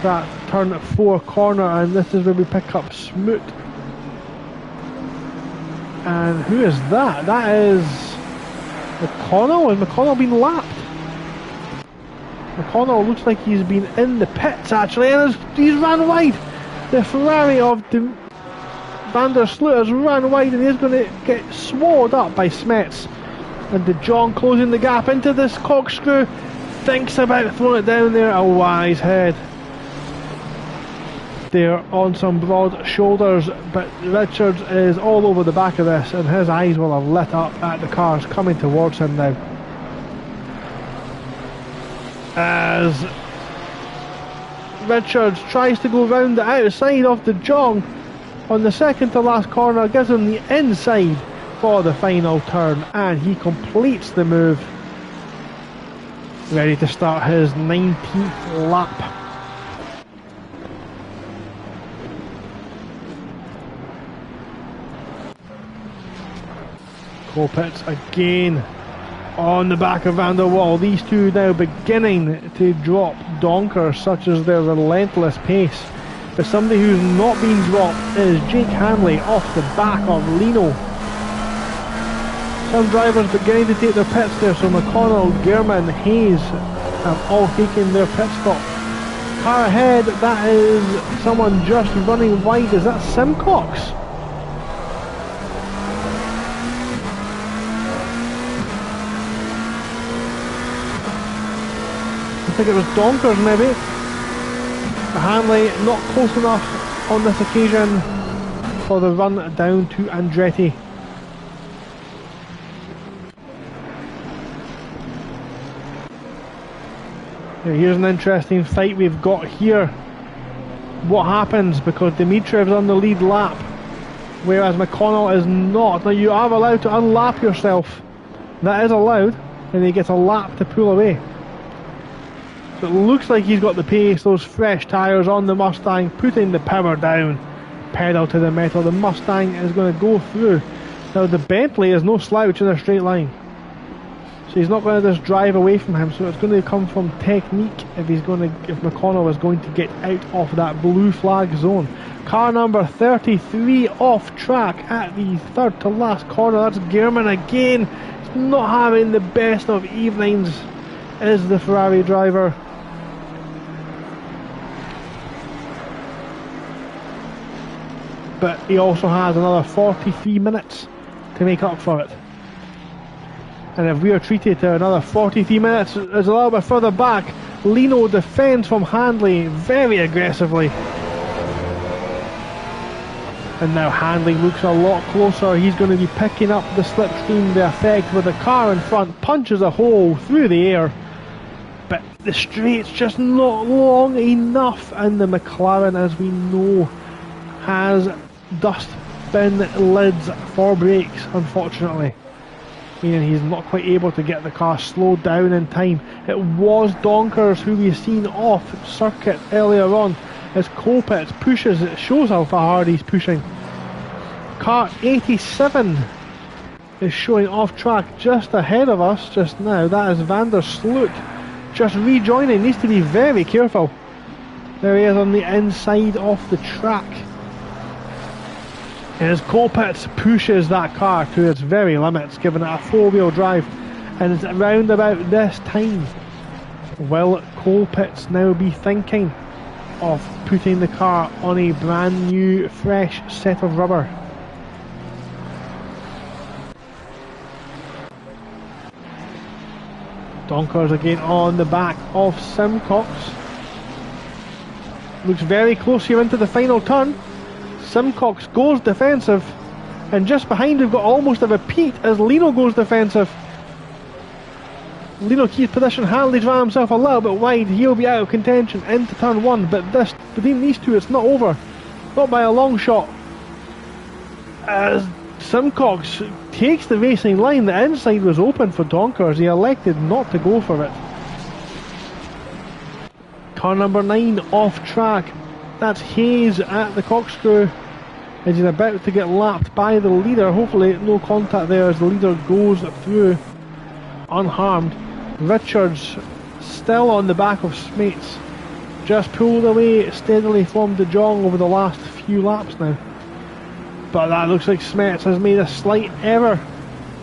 that turn 4 corner, and this is where we pick up Smoot. And who is that? That is McConnell. Has McConnell been lapped? McConnell looks like he's been in the pits actually, and he's ran wide. The Ferrari of Van der Sloot has ran wide, and he's going to get swallowed up by Smets. And De Jong closing the gap into this corkscrew, thinks about throwing it down there. A wise head there on some broad shoulders, but Richards is all over the back of this, and his eyes will have lit up at the cars coming towards him now. As Richards tries to go round the outside of De Jong on the second to last corner, gives him the inside for the final turn, and he completes the move, ready to start his 19th lap. Kopitz again on the back of Van der Waal. These two now beginning to drop donkers, such as their relentless pace. But somebody who's not been dropped is Jake Hanley off the back of Lino. Some drivers beginning to take their pits there, so McConnell, Gehrman, Hayes have all taken their pit stop. Car ahead, that is someone just running wide. Is that Simcox? I think it was Donkers maybe. Hanley not close enough on this occasion for the run down to Andretti. Now here's an interesting fight we've got here. What happens, because Dimitrev's on the lead lap, whereas McConnell is not. Now you are allowed to unlap yourself. That is allowed, and he gets a lap to pull away. So it looks like he's got the pace, those fresh tyres on the Mustang, putting the power down, pedal to the metal. The Mustang is going to go through. Now the Bentley is no slouch in a straight line, so he's not going to just drive away from him. So it's going to come from technique if McConnell is going to get out of that blue flag zone. Car number 33 off track at the third to last corner. That's Gehrman again. He's not having the best of evenings, is the Ferrari driver. But he also has another 43 minutes to make up for it. And if we are treated to another 43 minutes, is a little bit further back. Lino defends from Handley very aggressively. And now Handley looks a lot closer. He's going to be picking up the slipstream, the effect with the car in front, punches a hole through the air. But the straight's just not long enough, and the McLaren, as we know, has dust bin lids for brakes, unfortunately, meaning he's not quite able to get the car slowed down in time. It was Donkers who we've seen off circuit earlier on, as Colpitts pushes. It shows how hard he's pushing. Car 87 is showing off track just ahead of us just now. That is Van der Sloot just rejoining. Needs to be very careful. There he is on the inside of the track. As Colpitts pushes that car to its very limits, giving it a four-wheel drive, and it's around about this time will Colpitts now be thinking of putting the car on a brand new fresh set of rubber. Donkers again on the back of Simcox. Looks very close here into the final turn. Simcox goes defensive, and just behind we've got almost a repeat as Lino goes defensive. Lino keeps position. Handley's ran himself a little bit wide. He'll be out of contention into turn one, but this, between these two, it's not over. Not by a long shot. As Simcox takes the racing line, the inside was open for Donkers. He elected not to go for it. Car number 9 off track. That's Hayes at the corkscrew, as he's about to get lapped by the leader. Hopefully no contact there as the leader goes through unharmed. Richards still on the back of Smates, just pulled away steadily from De Jong over the last few laps now. But that looks like Smates has made a slight error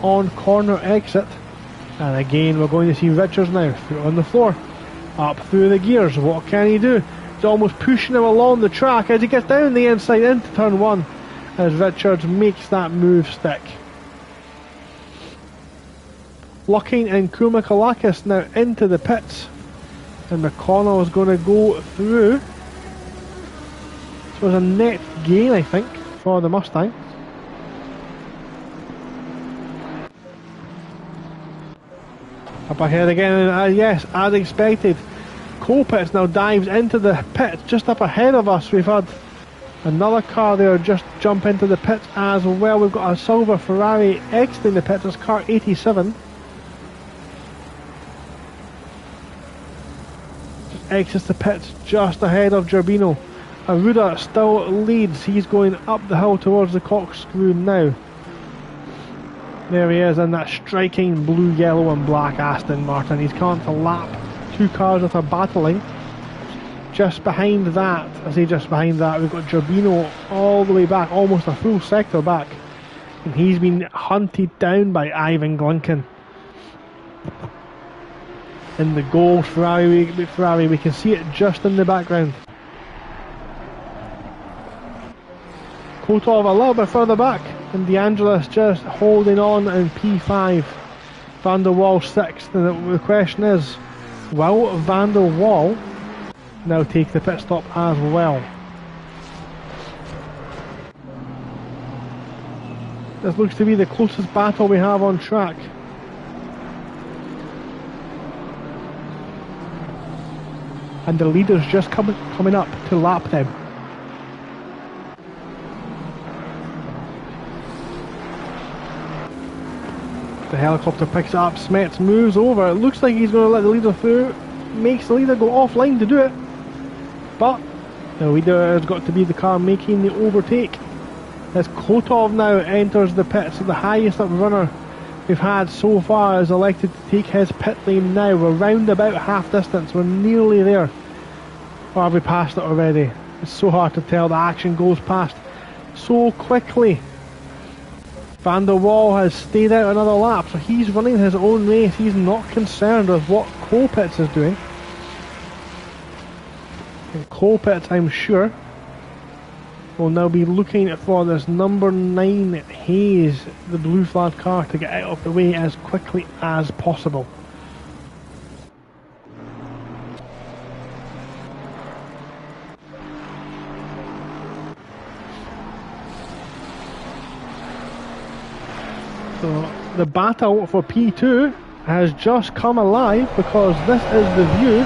on corner exit. And again we're going to see Richards now, foot on the floor, up through the gears. What can he do? He's almost pushing him along the track as he gets down the inside into turn one, as Richards makes that move stick. Lucking and Kumakalakis now into the pits, and McConnell is going to go through. So it's a net gain, I think, for the Mustang. Up ahead again, yes, as expected. Colpitts now dives into the pit just up ahead of us. We've had another car there just jump into the pit as well. We've got a silver Ferrari exiting the pit. It's car 87. Exits the pits just ahead of Gerbino. Aruda still leads. He's going up the hill towards the corkscrew now. There he is in that striking blue, yellow and black Aston Martin. He's come to lap 2 cars that are battling. Just behind that, I say just behind that, we've got Gerbino all the way back, almost a full sector back. And he's been hunted down by Ivan Glinken. In the gold Ferrari, we can see it just in the background. Kotov a little bit further back, and De Angelis just holding on in P5. Van der Waal 6th, and the question is, will Van der Waal now take the pit stop as well? This looks to be the closest battle we have on track. And the leader's just coming up to lap them. The helicopter picks it up, Smets moves over, it looks like he's going to let the leader through, makes the leader go offline to do it, but the leader has got to be the car making the overtake. As Kotov now enters the pits, so the highest up runner we've had so far is elected to take his pit lane now. We're round about half distance, we're nearly there. Or have we passed it already? It's so hard to tell, the action goes past so quickly. Van der Waal has stayed out another lap, so he's running his own race. He's not concerned with what Colpitts is doing. And Colpitts, I'm sure, will now be looking for this number 9 Hayes, the blue flag car, to get out of the way as quickly as possible. So the battle for P2 has just come alive, because this is the view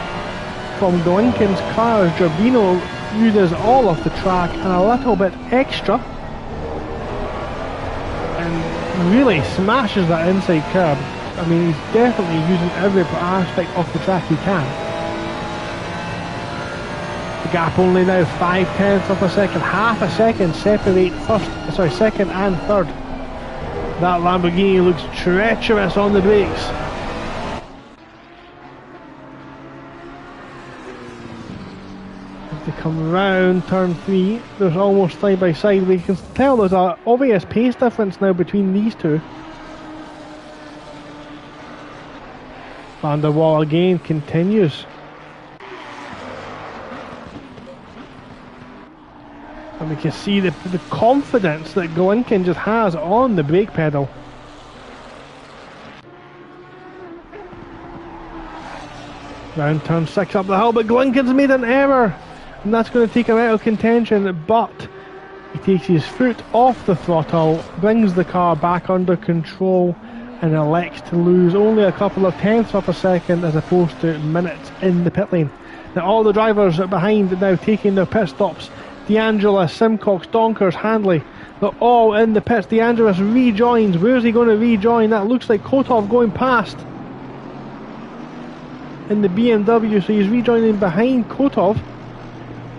from Glinken's car. Gerbino uses all of the track and a little bit extra and really smashes that inside curb. I mean, he's definitely using every aspect of the track he can. The gap only now 0.5 of a second, half a second separate second and third. That Lamborghini looks treacherous on the brakes. As they come round turn 3, there's almost side by side. We can tell there's an obvious pace difference now between these two. Van der Waal again continues. And we can see the confidence that Glinken just has on the brake pedal. Round turn 6 up the hill, but Glinken's made an error, and that's going to take him out of contention, but he takes his foot off the throttle, brings the car back under control, and elects to lose only a couple of tenths of a second as opposed to minutes in the pit lane. Now all the drivers behind now taking their pit stops. De Angelis, Simcox, Donkers, Handley, they're all in the pits. De Angelis rejoins. Where's he going to rejoin? That looks like Kotov going past in the BMW, so he's rejoining behind Kotov.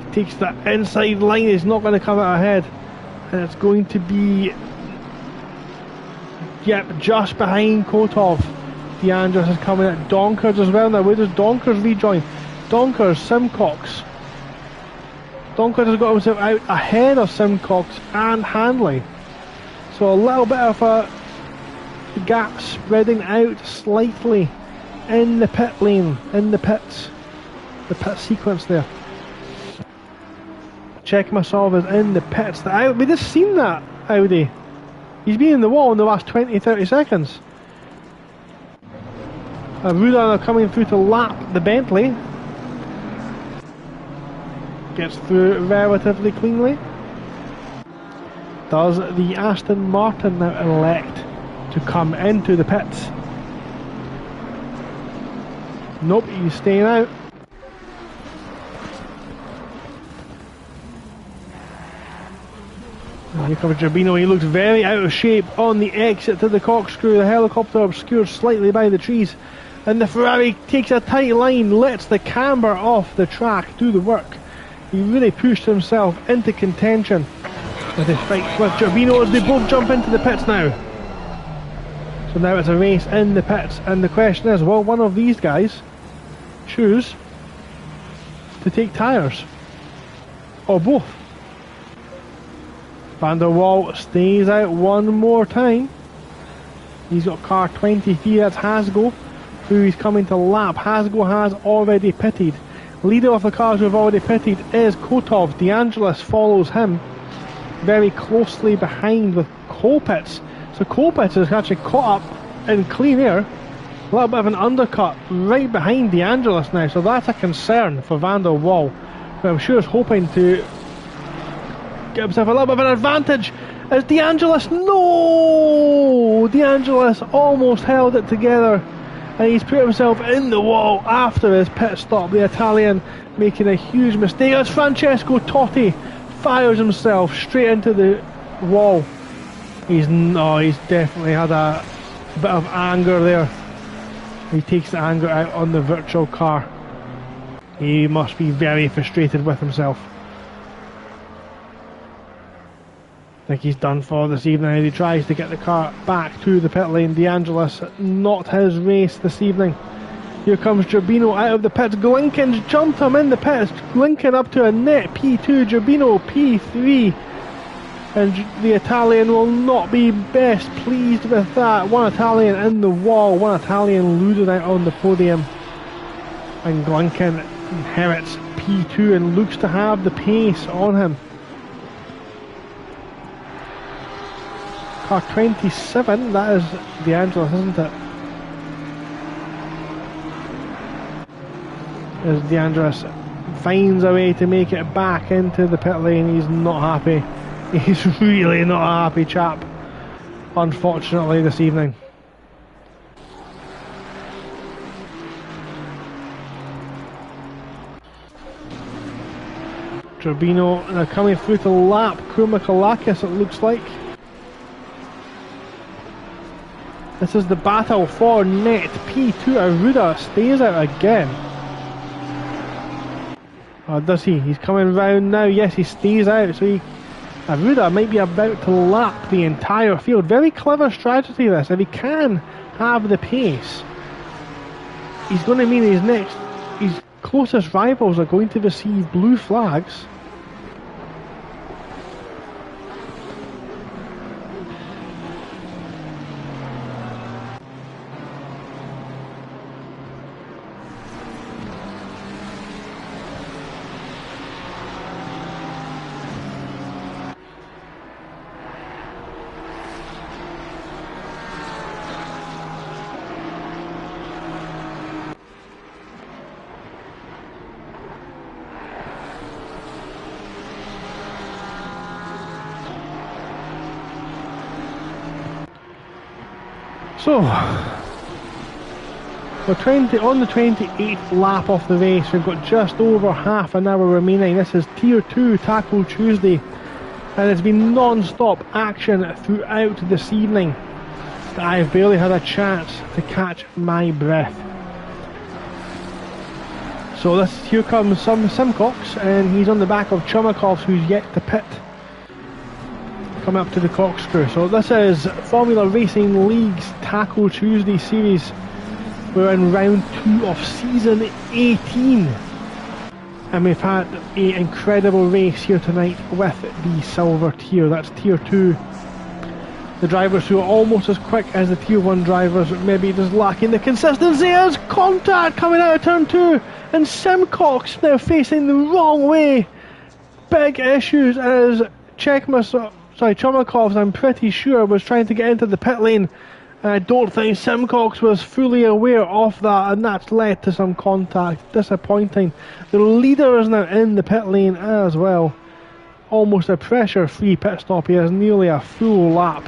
He takes that inside line, he's not going to come out ahead, and it's going to be, yep, just behind Kotov. De Angelis is coming at Donkers as well now. Where does Donkers rejoin? Donkers, Simcox. Donkers has got himself out ahead of Simcox and Handley. So a little bit of a gap spreading out slightly in the pit lane, in the pits. The pit sequence there. Checkmasov is in the pits. We just seen that Audi. He's been in the wall in the last 20-30 seconds. Rudan are coming through to lap the Bentley. Gets through relatively cleanly. Does the Aston Martin now elect to come into the pits? Nope, he's staying out. And here comes Gerbino. He looks very out of shape on the exit to the corkscrew. The helicopter obscured slightly by the trees, and the Ferrari takes a tight line, lets the camber off the track do the work. He really pushed himself into contention with his fight with Gerbino as they both jump into the pits now. So now it's a race in the pits, and the question is, will one of these guys choose to take tyres? Or both? Van der Waal stays out one more time. He's got car 23, that's Hasgo, who he's coming to lap. Hasgo has already pitted. Leader of the cars who have already pitted is Kotov. De Angelis follows him very closely behind with Colpitts. So Colpitts is actually caught up in clean air. A little bit of an undercut right behind De Angelis now, so that's a concern for Van der Waal, who I'm sure is hoping to get himself a little bit of an advantage. As De Angelis, no! De Angelis almost held it together, and he's put himself in the wall after his pit stop. The Italian making a huge mistake as Francesco Totti fires himself straight into the wall. He's definitely had a bit of anger there. He takes the anger out on the virtual car. He must be very frustrated with himself. I think he's done for this evening as he tries to get the car back to the pit lane. De Angelis, not his race this evening. Here comes Gerbino out of the pits. Glinken's jumped him in the pits. Glinken up to a net P2, Gerbino P3. And the Italian will not be best pleased with that. One Italian in the wall, one Italian losing out on the podium. And Glinken inherits P2 and looks to have the pace on him. Car 27, that is De Angelis, isn't it? As De Angelis finds a way to make it back into the pit lane, he's not happy. He's really not a happy chap, unfortunately, this evening. Gerbino now coming through to lap Koumakalakis, it looks like. This is the battle for net P2. Aruda stays out again. Oh, does he? He's coming round now. Yes, he stays out. So Aruda might be about to lap the entire field. Very clever strategy this. If he can have the pace, he's going to mean his closest rivals are going to receive blue flags. So, we're on the 28th lap of the race. We've got just over half an hour remaining. This is Tier 2 Tackle Tuesday, and it's been non-stop action throughout this evening. I've barely had a chance to catch my breath. So here comes Simcox, and he's on the back of Chumakovs, who's yet to pit. Coming up to the corkscrew. So this is Formula Racing League's Tackle Tuesday series. We're in round 2 of season 18, and we've had an incredible race here tonight with the silver tier. That's Tier 2. The drivers who are almost as quick as the Tier 1 drivers, maybe just lacking the consistency. As contact coming out of turn 2, and Simcox now facing the wrong way. Big issues as Chumakovs, I'm pretty sure, was trying to get into the pit lane, and I don't think Simcox was fully aware of that, and that's led to some contact. Disappointing. The leader is now in the pit lane as well. Almost a pressure-free pit stop. He has nearly a full lap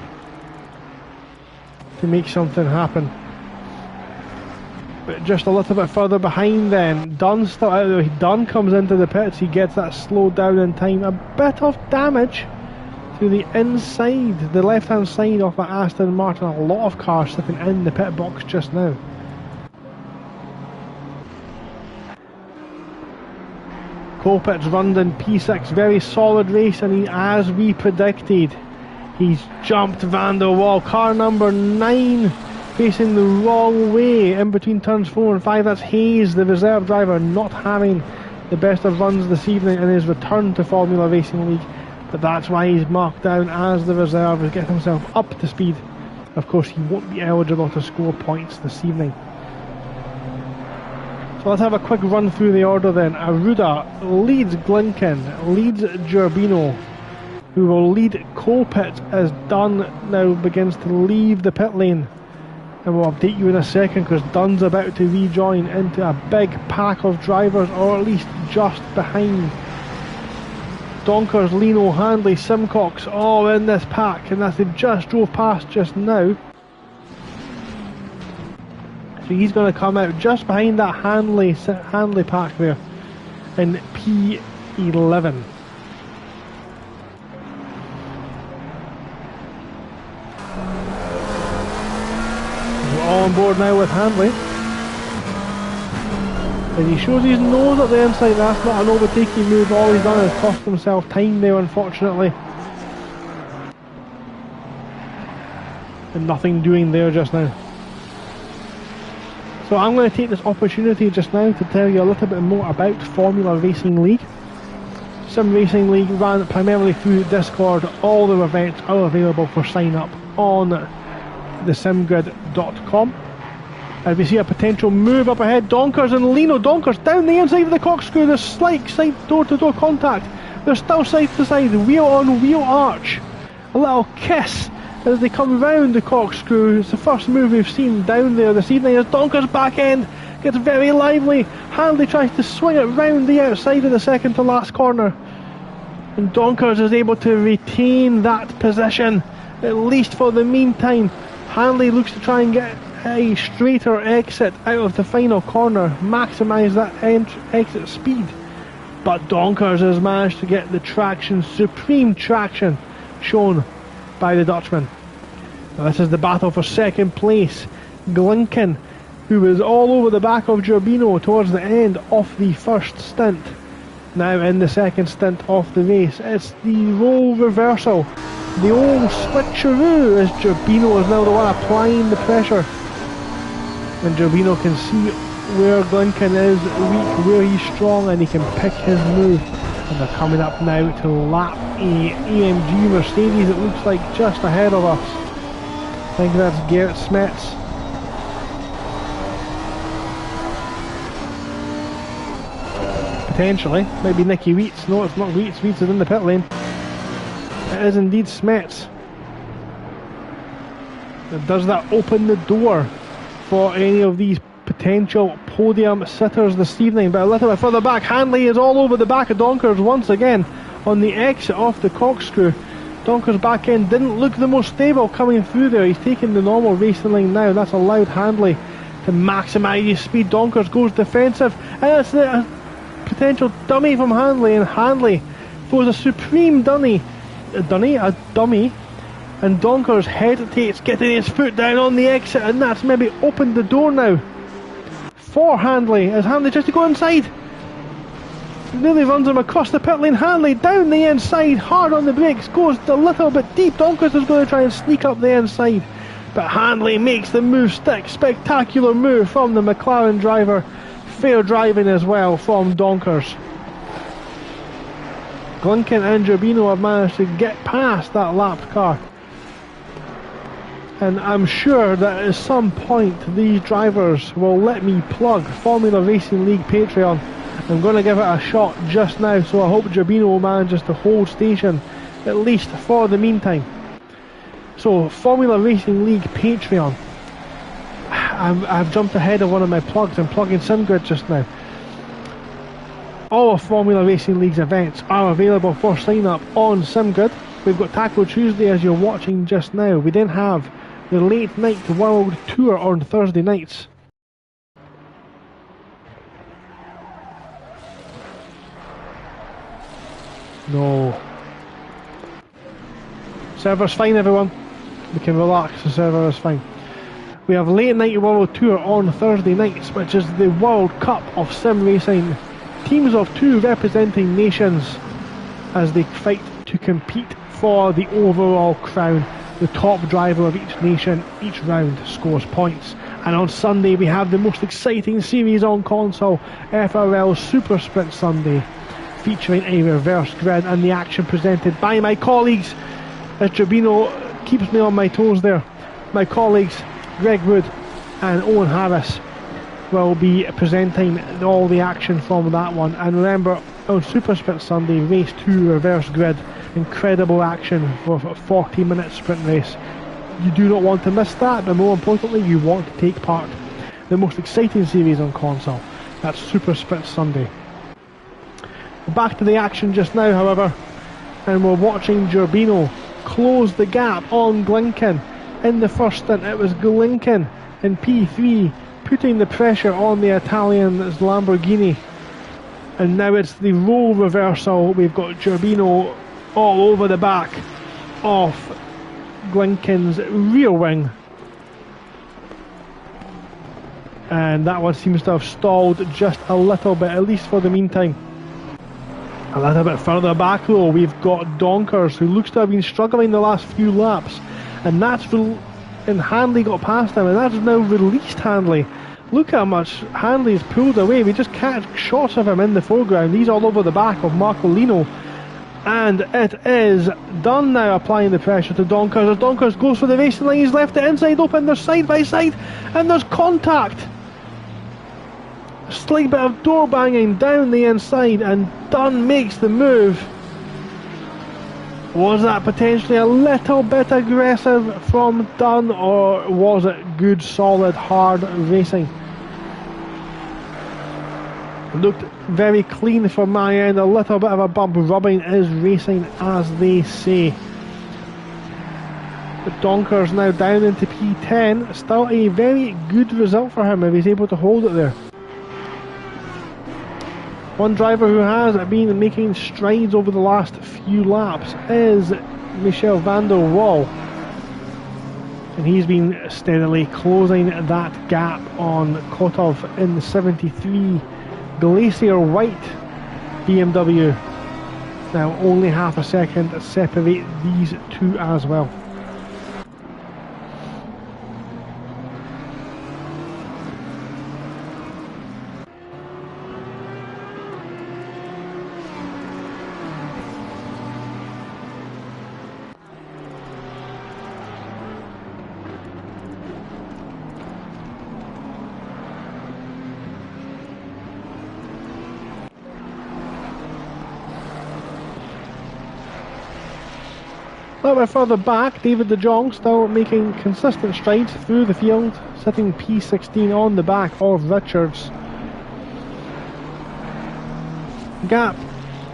to make something happen. But just a little bit further behind then, Dunn's still out there. Dunn comes into the pits, he gets that slowed down in time. A bit of damage to the inside, the left hand side of the Aston Martin. A lot of cars sitting in the pit box just now. Colpitts runs in P6, very solid race, and as we predicted, he's jumped Van der Waal. Car number 9 facing the wrong way in between turns 4 and 5. That's Hayes, the reserve driver, not having the best of runs this evening in his return to Formula Racing League, but that's why he's marked down as the reserve to get himself up to speed. Of course, he won't be eligible to score points this evening. So let's have a quick run through the order then. Aruda leads Glinken, leads Gerbino, who will lead Colpit as Dunn now begins to leave the pit lane. And we'll update you in a second because Dunn's about to rejoin into a big pack of drivers, or at least just behind. Donkers, Lino, Handley, Simcox all in this pack, and that's they just drove past just now. So he's going to come out just behind that Handley pack there in P11. All on board now with Handley, and he shows his nose at the inside. That's not an overtaking move. All he's done is cost himself time there, unfortunately, and nothing doing there just now. So I'm going to take this opportunity just now to tell you a little bit more about Formula Racing League. Sim Racing League ran primarily through Discord. All the events are available for sign up on thesimgrid.com. As we see a potential move up ahead, Donkers and Lino. Donkers down the inside of the corkscrew. There's slight side door-to-door contact. There's still side-to-side, wheel-on-wheel arch. A little kiss as they come round the corkscrew. It's the first move we've seen down there this evening as Donkers' back end gets very lively. Handley tries to swing it round the outside of the second to last corner, and Donkers is able to retain that position, at least for the meantime. Handley looks to try and get a straighter exit out of the final corner, maximise that exit speed, but Donkers has managed to get the traction, supreme traction, shown by the Dutchman. Now this is the battle for second place. Glinken, who was all over the back of Gerbino towards the end of the first stint, now in the second stint of the race. It's the role reversal, the old switcheroo, as Gerbino is now the one applying the pressure, and Gerbino can see where Glinken is weak, where he's strong, and he can pick his move. And they're coming up now to lap a AMG Mercedes, it looks like, just ahead of us. I think that's Gerrit Smets. Potentially, maybe Nicky Wheats. No, it's not Wheats. Wheats is in the pit lane. It is indeed Smets. Does that open the door for any of these potential podium sitters this evening? But a little bit further back, Handley is all over the back of Donkers once again on the exit off the corkscrew. Donkers' back end didn't look the most stable coming through there. He's taking the normal racing line now. That's allowed Handley to maximise his speed. Donkers goes defensive, and it's a potential dummy from Handley, and Handley throws a supreme dummy, and Donkers hesitates, getting his foot down on the exit, and that's maybe opened the door now for Handley, as Handley tries to go inside. Nearly runs him across the pit lane. Handley down the inside, hard on the brakes, goes a little bit deep. Donkers is going to try and sneak up the inside, but Handley makes the move stick. Spectacular move from the McLaren driver. Fair driving as well from Donkers. Glinken and Gerbino have managed to get past that lapped car, and I'm sure that at some point these drivers will let me plug Formula Racing League Patreon. I'm going to give it a shot just now, so I hope Gerbino manages to hold station, at least for the meantime. So, Formula Racing League Patreon. I've jumped ahead of one of my plugs. I'm plugging SimGrid just now. All of Formula Racing League's events are available for sign up on SimGrid. We've got Taco Tuesday as you're watching just now. We then have the Late Night World Tour on Thursday nights. No. Server's fine, everyone. We can relax, the server is fine. We have Late Night World Tour on Thursday nights, which is the World Cup of Sim Racing. Teams of 2 representing nations as they fight to compete for the overall crown. the top driver of each nation each round scores points. And on Sunday we have the most exciting series on console, FRL Super Sprint Sunday, featuring a reverse grid and the action presented by my colleagues, as Gerbino keeps me on my toes there. My colleagues Greg Wood and Owen Harris will be presenting all the action from that one. And remember, on Super Sprint Sunday, race 2 reverse grid, incredible action for a 40-minute sprint race. You do not want to miss that, but more importantly, you want to take part. The most exciting series on console. That's Super Sprint Sunday. Back to the action just now, however, and we're watching Gerbino close the gap on Glinken. In the first stint, it was Glinken in P3 putting the pressure on the Italian's Lamborghini, and now it's the role reversal. We've got Gerbino all over the back of Glinken's rear wing, and that one seems to have stalled just a little bit, at least for the meantime. A little bit further back though, we've got Donkers, who looks to have been struggling the last few laps, and Handley got past him, and that's now released Handley. Look how much Handley's pulled away. We just catch shots of him in the foreground. He's all over the back of Marcolino, and it is done now, applying the pressure to Donkers as Donkers goes for the racing line. He's left it inside open, they're side by side, and there's contact. A slight bit of door banging down the inside, and Dunn makes the move. Was that potentially a little bit aggressive from Dunn, or was it good, solid, hard racing? It looked very clean from my end. A little bit of a bump. Rubbing is racing, as they say. But Donkers now down into P10. Still a very good result for him if he's able to hold it there. One driver who has been making strides over the last few laps is Michel van der Waal, and he's been steadily closing that gap on Kotov in the 73 Glacier White BMW. Now only half a second separate these two as well. A little bit further back, David De Jong still making consistent strides through the field, sitting P16 on the back of Richards. Gap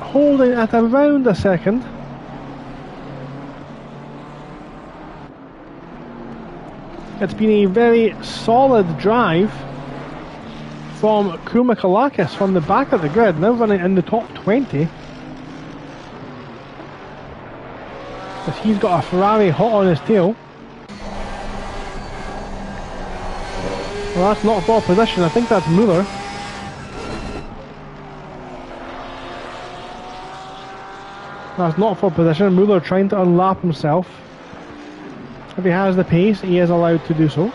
holding at around a second. It's been a very solid drive from Koumakalakis from the back of the grid, now running in the top 20. But he's got a Ferrari hot on his tail. Well, that's not ball position, I think that's Muller. That's not for position. Muller trying to unlap himself. If he has the pace, he is allowed to do so.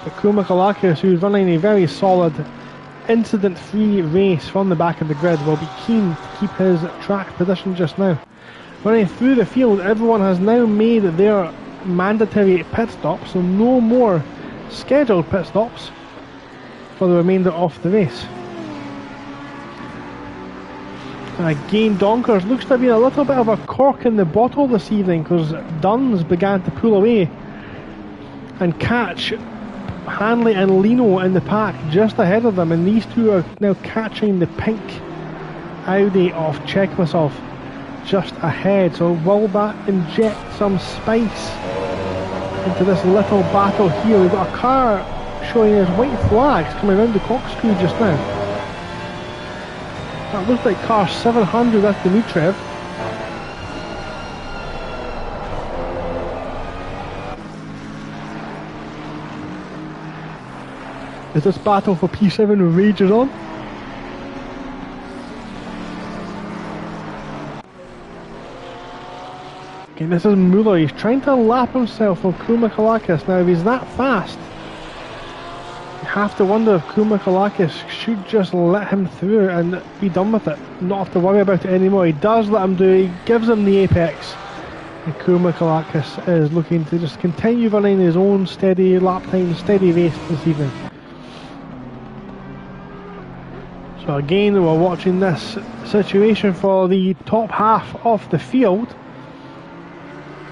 But Koumakalakis, who's running a very solid, incident-free race from the back of the grid, will be keen to keep his track position just now. Running through the field, everyone has now made their mandatory pit stops, so no more scheduled pit stops for the remainder of the race. And again, Donkers looks to have been a little bit of a cork in the bottle this evening, because Duns began to pull away and catch Hanley and Lino in the pack just ahead of them, and these two are now catching the pink Audi of Chekmasov just ahead. So will that inject some spice into this little battle here? We've got a car showing his white flags coming around the corkscrew just now. That looks like car 700, that's Dimitriev. As this battle for P7 rages on. Okay, this is Muller. He's trying to lap himself on Koumakalakis. Now, if he's that fast, you have to wonder if Koumakalakis should just let him through and be done with it. Not have to worry about it anymore. He does let him do it. He gives him the apex. And Koumakalakis is looking to just continue running his own steady lap time, steady race this evening. So again, we're watching this situation for the top half of the field.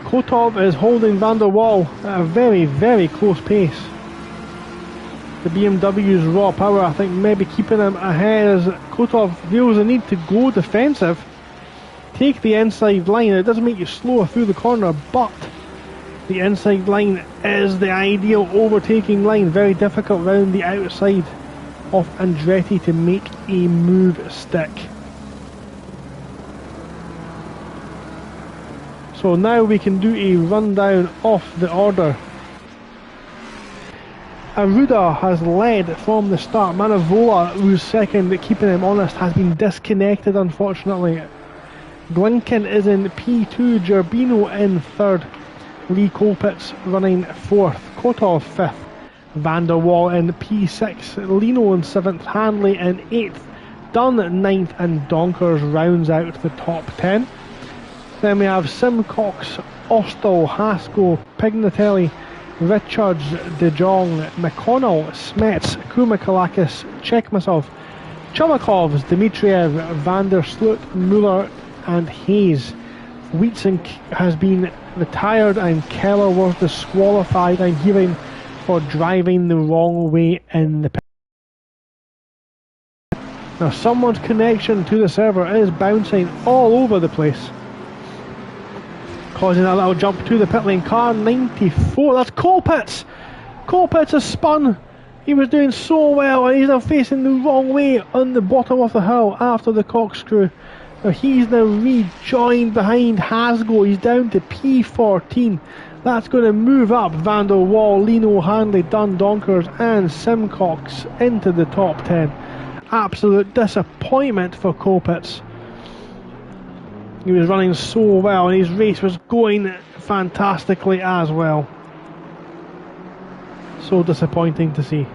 Kotov is holding Van der Waal at a very, very close pace. The BMW's raw power, I think, maybe keeping him ahead as Kotov feels the need to go defensive. Take the inside line. It doesn't make you slower through the corner, but the inside line is the ideal overtaking line. Very difficult round the outside of Andretti to make a move stick. So now we can do a rundown of the order. Aruda has led from the start. Manavola, who's second, keeping him honest, has been disconnected unfortunately. Glinken is in P2, Gerbino in third, Lee Colpitts running fourth, Kotov fifth, Van der Waal in P6, Lino in 7th, Hanley in 8th, Dunn 9th, and Donkers rounds out the top 10. Then we have Simcox, Ostal, Haskell, Pignatelli, Richards, De Jong, McConnell, Smets, Koumakalakis, Chekmasov, Cholakovs, Dmitriev, Van der Sloot, Muller and Hayes. Wietzink has been retired and Keller was disqualified, I'm hearing, for driving the wrong way in the pit. Now someone's connection to the server is bouncing all over the place, causing a little jump to the pit lane. Car 94, that's Colpitts! Colpitts has spun. He was doing so well and he's now facing the wrong way on the bottom of the hill after the corkscrew. Now he's now rejoined behind Hasgo. He's down to P14. That's going to move up Van der Waal, Lino, Hanley, Dunn, Donkers and Simcox into the top 10. Absolute disappointment for Colpitts. He was running so well and his race was going fantastically as well. So disappointing to see.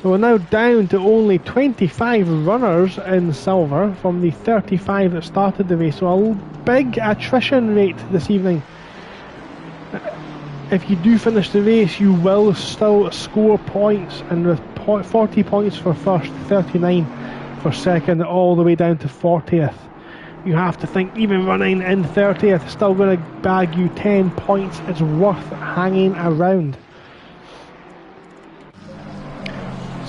So we're now down to only 25 runners in silver from the 35 that started the race. So a big attrition rate this evening. If you do finish the race, you will still score points, and with 40 points for first, 39 for second, all the way down to 40th. You have to think even running in 30th is still going to bag you 10 points. It's worth hanging around.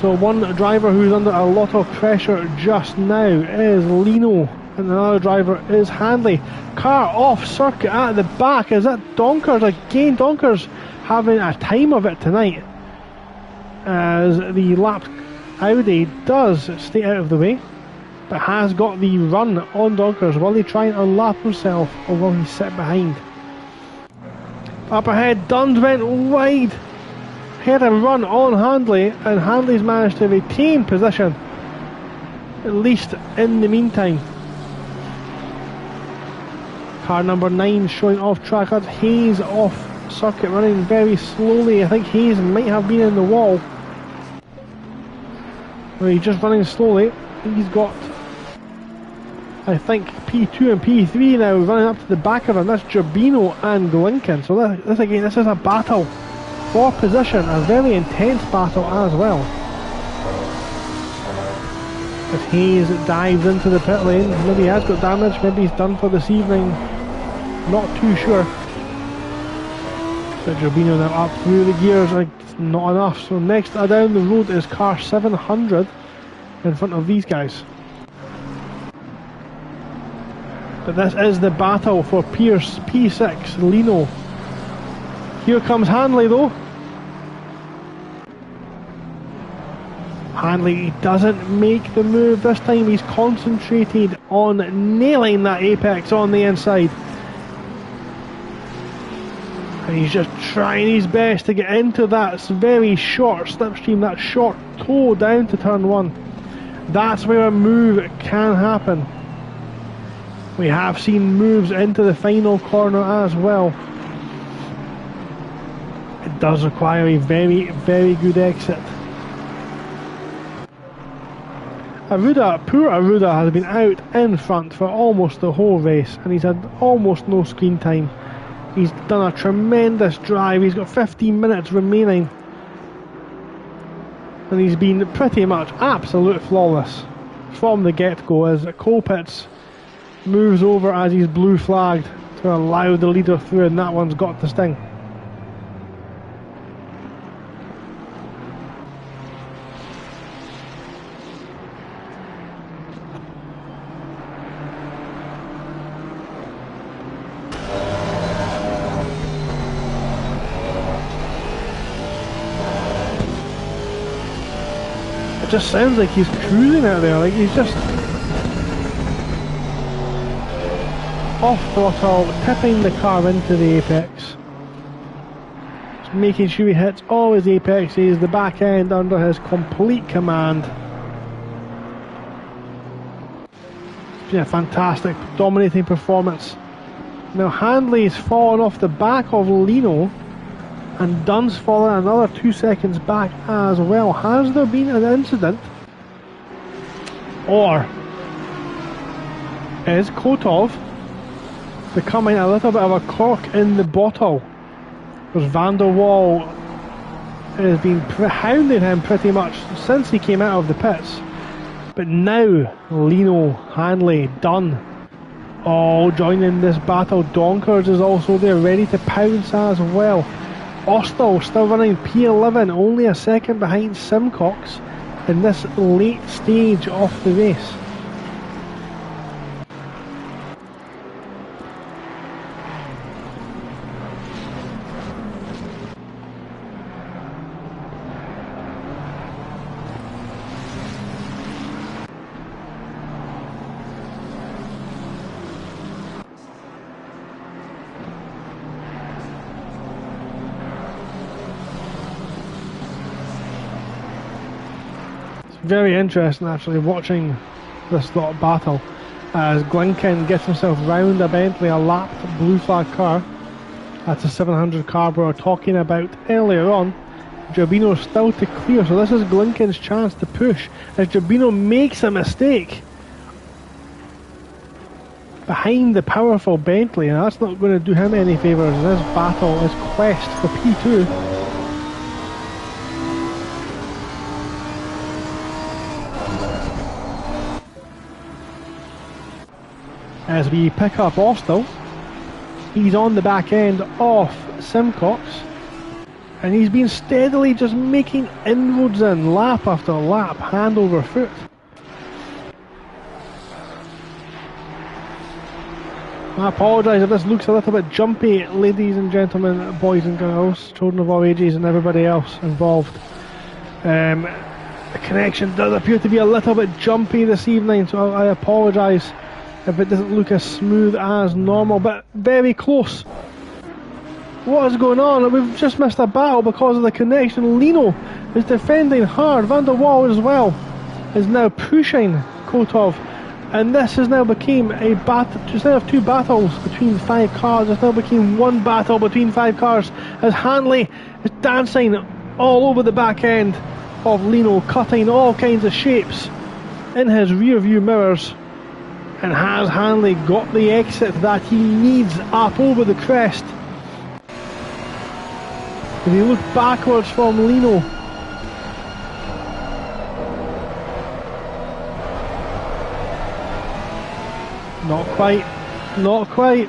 So one driver who's under a lot of pressure just now is Lino, and another driver is Handley. Car off circuit at the back. Is that Donkers? Again, Donkers having a time of it tonight, as the lapped Audi does stay out of the way, but has got the run on Donkers. Will he try and unlap himself, or will he sit behind? Up ahead, Dunn went wide. Had a run on Handley, and Handley's managed to retain position, at least in the meantime. Car number 9 showing off track. That's Hayes off circuit, running very slowly. I think Hayes might have been in the wall. Well, he's just running slowly. He's got, I think, P2 and P3 now running up to the back of him. That's Gerbino and Glinken. So this is a battle for position, a very intense battle as well. As Hayes dives into the pit lane, maybe he has got damage, maybe he's done for this evening, not too sure. But Gerbino now up through the gears, not enough. So next down the road is car 700 in front of these guys. But this is the battle for Pierce, P6, Lino. Here comes Hanley though. Hanley doesn't make the move this time. He's concentrated on nailing that apex on the inside. And he's just trying his best to get into that very short slipstream, that short toe down to turn 1. That's where a move can happen. We have seen moves into the final corner as well. It does require a very, very good exit. Poor Aruda has been out in front for almost the whole race, and he's had almost no screen time. He's done a tremendous drive. He's got 15 minutes remaining, and he's been pretty much absolute flawless from the get-go as Colpitts moves over as he's blue flagged to allow the leader through, and that one's got the sting. It just sounds like he's cruising out there, like he's just off throttle, tipping the car into the apex. Just making sure he hits all his apexes, the back end under his complete command. It's been a fantastic, dominating performance. Now Handley's fallen off the back of Lino, and Dunn's fallen another 2 seconds back as well. Has there been an incident? Or is Kotov becoming a little bit of a cork in the bottle? Because Van der Waal has been hounding him pretty much since he came out of the pits. But now Lino, Handley, Dunn all joining this battle. Donkers is also there, ready to pounce as well. Austell still running P11, only a second behind Simcox in this late stage of the race. Very interesting actually watching this lot of battle as Glinken gets himself round a Bentley, a lapped blue flag car. That's a 700 car we were talking about earlier on. Giobbino's still to clear, so this is Glinken's chance to push as Giobbino makes a mistake behind the powerful Bentley, and that's not going to do him any favours in this battle, his quest for P2. As we pick up Austell, he's on the back end of Simcox, and he's been steadily just making inroads in lap after lap, hand over foot. I apologise if this looks a little bit jumpy, ladies and gentlemen, boys and girls, children of all ages and everybody else involved. The connection does appear to be a little bit jumpy this evening, so I apologise if it doesn't look as smooth as normal, but very close. What is going on? We've just missed a battle because of the connection. Lino is defending hard. Van der Waal as well is now pushing Kotov, and this has now become a battle. Instead of two battles between 5 cars, it's now become one battle between 5 cars as Handley is dancing all over the back end of Lino, cutting all kinds of shapes in his rear view mirrors. And has Handley got the exit that he needs up over the crest? If you look backwards from Lino, not quite, not quite.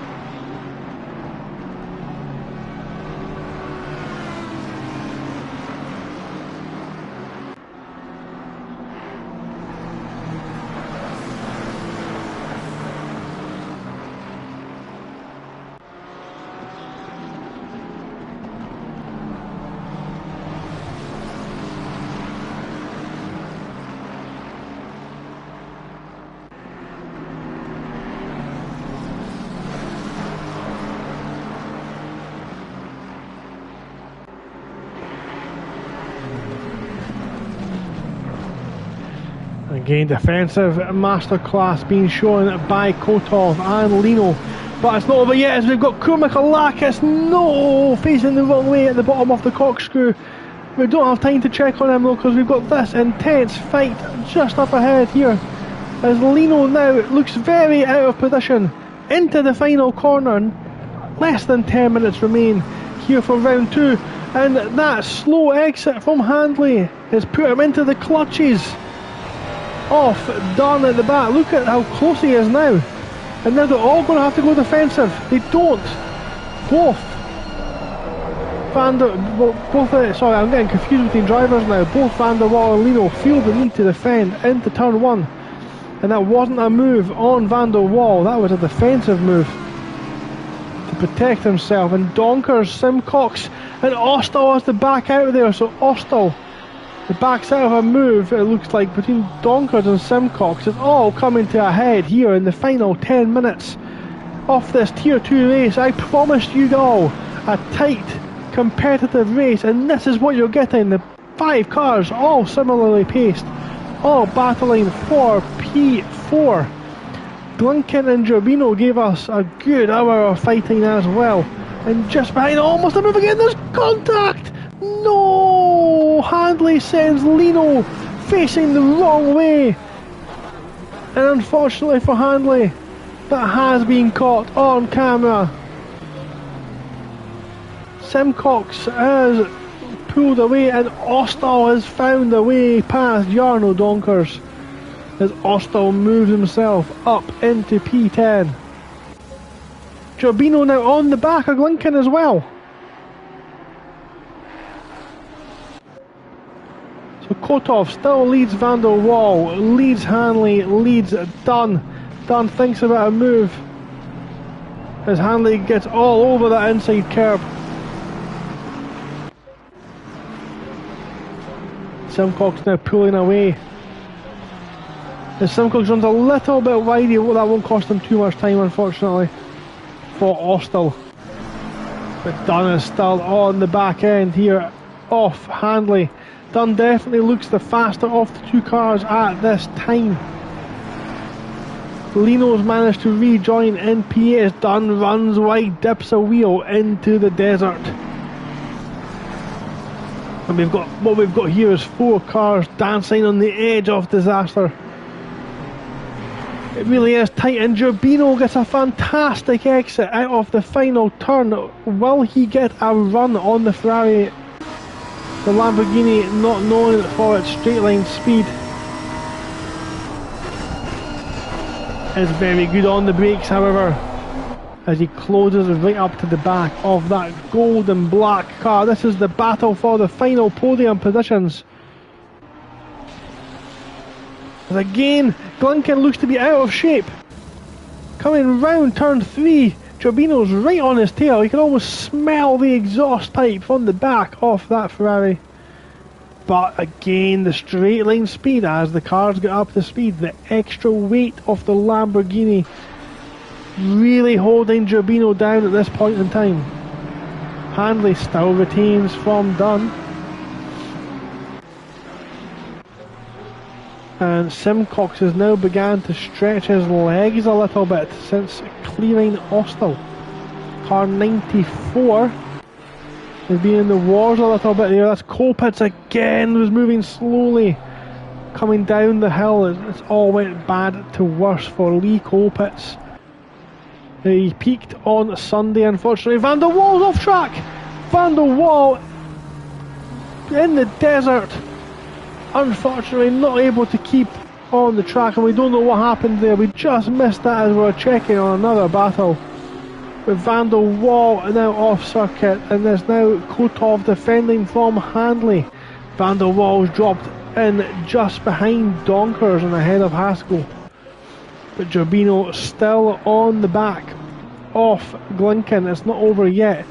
Again, defensive masterclass being shown by Kotov and Lino. But it's not over yet as we've got Kurmikalakis, no, facing the wrong way at the bottom of the corkscrew. We don't have time to check on him though because we've got this intense fight just up ahead here. As Lino now looks very out of position into the final corner. Less than 10 minutes remain here for round 2. And that slow exit from Handley has put him into the clutches off Dunn at the back. Look at how close he is now. And now they're all going to have to go defensive. They don't. Both. Sorry, I'm getting confused between drivers now. Both Van der Waal and Lino feel the need to defend into turn 1. And that wasn't a move on Van der Waal. That was a defensive move to protect himself. And Donkers, Simcox and Ostal has to back out of there. So Ostal, the backs out of a move, it looks like, between Donkers and Simcox. It's all coming to a head here in the final 10 minutes of this Tier 2 race. I promised you all a tight, competitive race, and this is what you're getting. The 5 cars, all similarly paced, all battling for P4. Glunkin and Gerbino gave us a good hour of fighting as well. And just behind, almost a move again, there's contact! No! Handley sends Lino facing the wrong way. And unfortunately for Handley, that has been caught on camera. Simcox has pulled away and Ostal has found a way past Jarno Donkers as Ostal moves himself up into P10. Gerbino now on the back of Lincoln as well. So Kotov still leads Van der Waal, leads Hanley, leads Dunn. Dunn thinks about a move as Hanley gets all over that inside curb. Simcox now pulling away. As Simcox runs a little bit wide, that won't cost him too much time unfortunately for Ostal. But Dunn is still on the back end here off Handley. Dunn definitely looks the faster of the 2 cars at this time. Lino's managed to rejoin in P8 as Dunn runs wide, dips a wheel into the desert. And what we've got here is 4 cars dancing on the edge of disaster. It really is tight, and Gerbino gets a fantastic exit out of the final turn. Will he get a run on the Ferrari? The Lamborghini not known for its straight line speed is very good on the brakes, however, as he closes right up to the back of that gold and black car. This is the battle for the final podium positions. As again, Glunkin looks to be out of shape. Coming round turn 3, Gerbino's right on his tail. You can almost smell the exhaust pipe from the back of that Ferrari. But again, the straight line speed as the cars get up to speed, the extra weight of the Lamborghini really holding Gerbino down at this point in time. Handley still retains from Dunn. And Simcox has now begun to stretch his legs a little bit since clearing Ostal. Car 94 has been in the wars a little bit here. That's Colpitts again, was moving slowly coming down the hill. It's all went bad to worse for Lee Colpitts. He peaked on Sunday, unfortunately. Van der Waal's off track. Van der Waal in the desert, unfortunately not able to keep on the track, and we don't know what happened there. We just missed that as we were checking on another battle. With Van der Waal now off circuit, and there's now Kotov defending from Handley. Van der Waal's dropped in just behind Donkers and ahead of Haskell. But Gerbino still on the back off Glunkin. It's not over yet.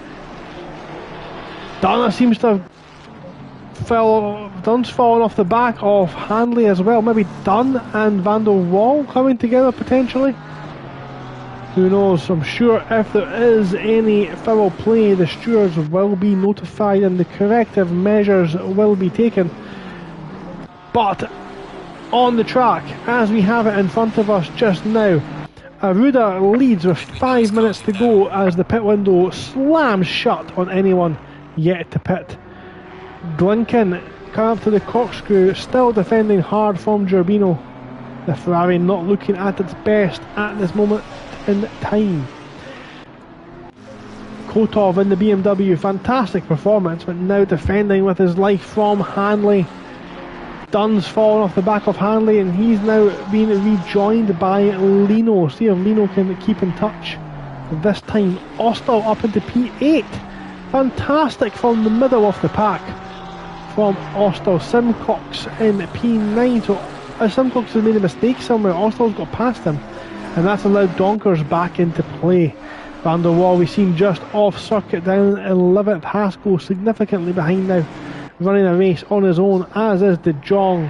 Donna seems to have Dunn's fallen off the back of Handley as well. Maybe Dunn and Van der Waal coming together potentially. Who knows? I'm sure if there is any foul play, the stewards will be notified and the corrective measures will be taken. But on the track as we have it in front of us just now. Aruda leads with 5 minutes to go as the pit window slams shut on anyone yet to pit. Glinken coming up to the corkscrew, still defending hard from Gerbino. The Ferrari not looking at its best at this moment in time. Kotov in the BMW, fantastic performance, but now defending with his life from Hanley. Dunn's fallen off the back of Hanley and he's now being rejoined by Lino. See if Lino can keep in touch. This time Austell up into P8. Fantastic from the middle of the pack from Austell. Simcox in P9. So Simcox has made a mistake somewhere. Austell's got past him and that's allowed Donkers back into play. Van der Waal we've seen just off circuit down 11th. Haskell significantly behind now, running a race on his own, as is De Jong,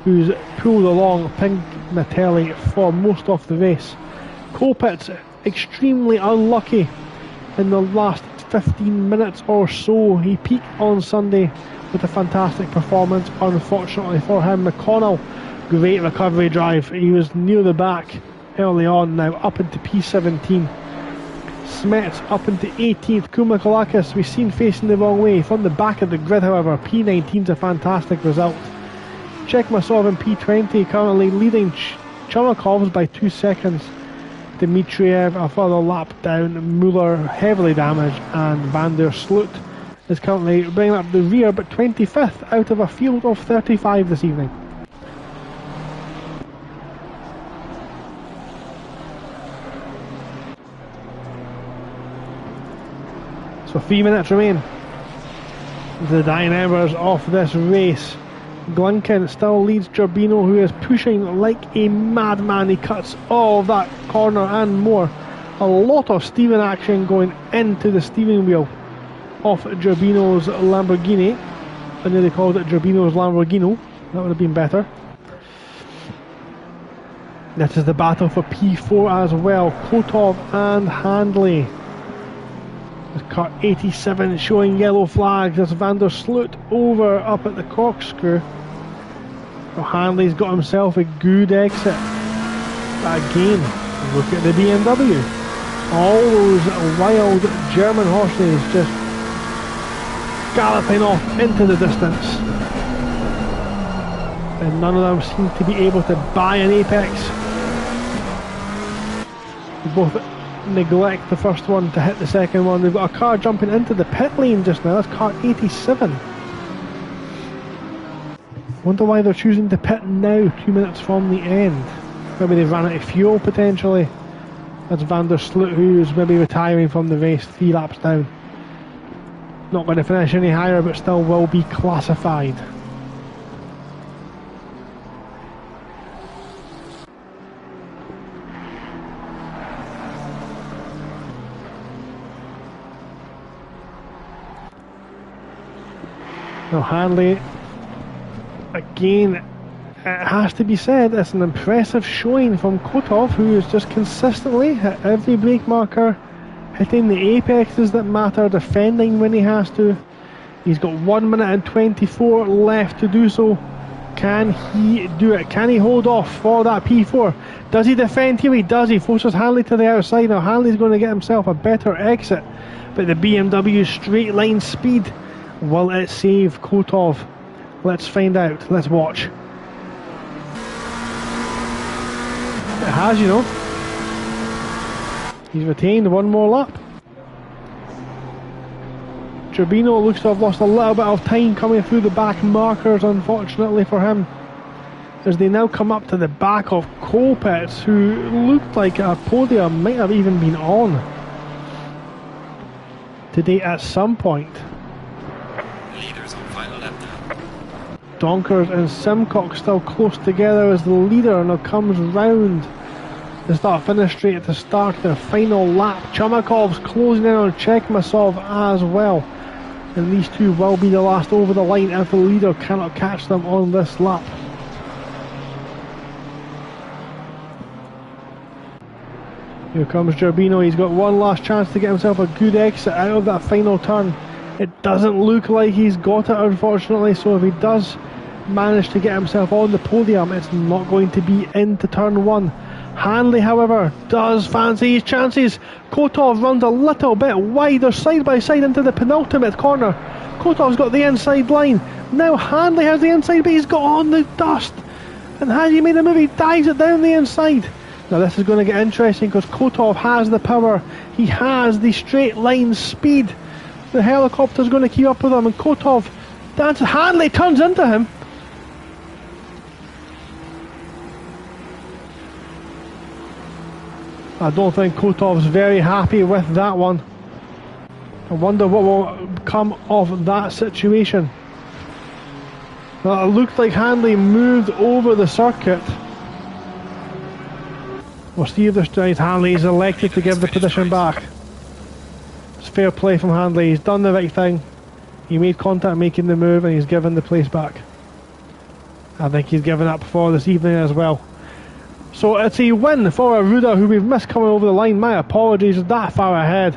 who's pulled along Pink Metelli for most of the race. Kopitz extremely unlucky in the last 15 minutes or so. He peaked on Sunday with a fantastic performance. Unfortunately for him, McConnell, great recovery drive. He was near the back early on, now up into P17. Smets up into 18th. Koumakalakis we've seen facing the wrong way from the back of the grid, however. P19's a fantastic result. Chekmasov in P20 currently leading Chumakovs by 2 seconds. Dmitriev a further lap down. Muller heavily damaged, and Van der Sloot is currently bringing up the rear, but 25th out of a field of 35 this evening. So 3 minutes remain. The dying embers of this race. Glinken still leads Gerbino, who is pushing like a madman. He cuts all of that corner and more. A lot of steering action going into the steering wheel of Gerbino's Lamborghini. I nearly called it Gerbino's Lamborghini. That would have been better. This is the battle for P4 as well. Kotov and Handley. Car 87 showing yellow flags as Van der Sloot over up at the corkscrew. Well, Hanley's got himself a good exit. But again, look at the BMW. All those wild German horses just galloping off into the distance. And none of them seem to be able to buy an apex. Both neglect the first one to hit the second one. They've got a car jumping into the pit lane just now. That's car 87. Wonder why they're choosing to pit now, 2 minutes from the end. Maybe they've run out of fuel potentially. That's Van der Sloot, who's maybe retiring from the race 3 laps down. Not going to finish any higher, but still will be classified. Now Hanley, again, it has to be said, it's an impressive showing from Kotov, who is just consistently hit every brake marker, hitting the apexes that matter, defending when he has to. He's got 1 minute and 24 left to do so. Can he do it? Can he hold off for that P4? Does he defend here? He does. He forces Hanley to the outside. Now Hanley's going to get himself a better exit, but the BMW straight line speed, will it save Kotov? Let's find out. Let's watch. It has, you know. He's retained one more lap. Gerbino looks to have lost a little bit of time coming through the back markers, unfortunately for him, as they now come up to the back of Kopitz, who looked like a podium might have even been on today at some point. Leaders on final lap now. Donkers and Simcox still close together as the leader now comes round the start-finish straight at the start of their final lap. Chumakov's closing in on Chekmasov as well, and these two will be the last over the line if the leader cannot catch them on this lap. Here comes Gerbino. He's got one last chance to get himself a good exit out of that final turn. It doesn't look like he's got it, unfortunately, so if he does managed to get himself on the podium. It's not going to be into turn 1. Hanley, however, does fancy his chances. Kotov runs a little bit wider side by side into the penultimate corner. Kotov's got the inside line. Now Hanley has the inside, but he's got on the dust. And has he made a move? He dives it down the inside. Now this is going to get interesting because Kotov has the power. He has the straight line speed. The helicopter's going to keep up with him, and Kotov dances. Hanley turns into him. I don't think Kotov's very happy with that one. I wonder what will come of that situation. Well, it looked like Hanley moved over the circuit. We'll see if this time Hanley is elected to give the position back. It's fair play from Hanley. He's done the right thing. He made contact making the move, and he's given the place back. I think he's given up for this evening as well. So it's a win for Aruda, who we've missed coming over the line. My apologies, that far ahead.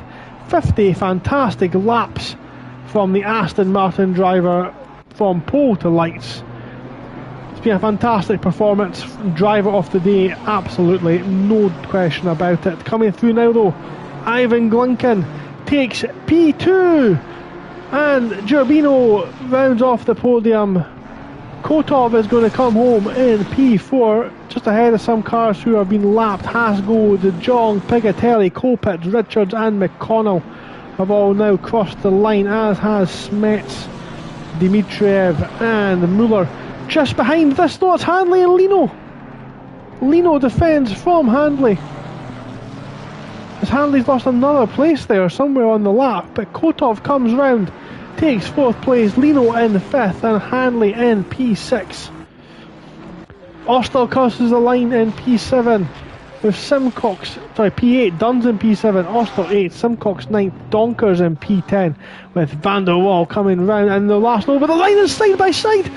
50 fantastic laps from the Aston Martin driver from pole to lights. It's been a fantastic performance. Driver of the day, absolutely, no question about it. Coming through now though, Ivan Glunkin takes P2 and Gerbino rounds off the podium. Kotov is going to come home in P4, just ahead of some cars who have been lapped. Hasgo, De Jong, Pigatelli, Kopitz, Richards and McConnell have all now crossed the line, as has Smets, Dimitriev and Muller. Just behind this though, it's Hanley and Lino. Lino defends from Hanley, as Hanley's lost another place there somewhere on the lap, but Kotov comes round, takes 4th place, Lino in 5th and Hanley in P6. Ostel crosses the line in P7 with P8, Duns in P7, Ostel 8, Simcox 9th, Donkers in P10 with Van der Waal coming round, and the last over the line is side by side.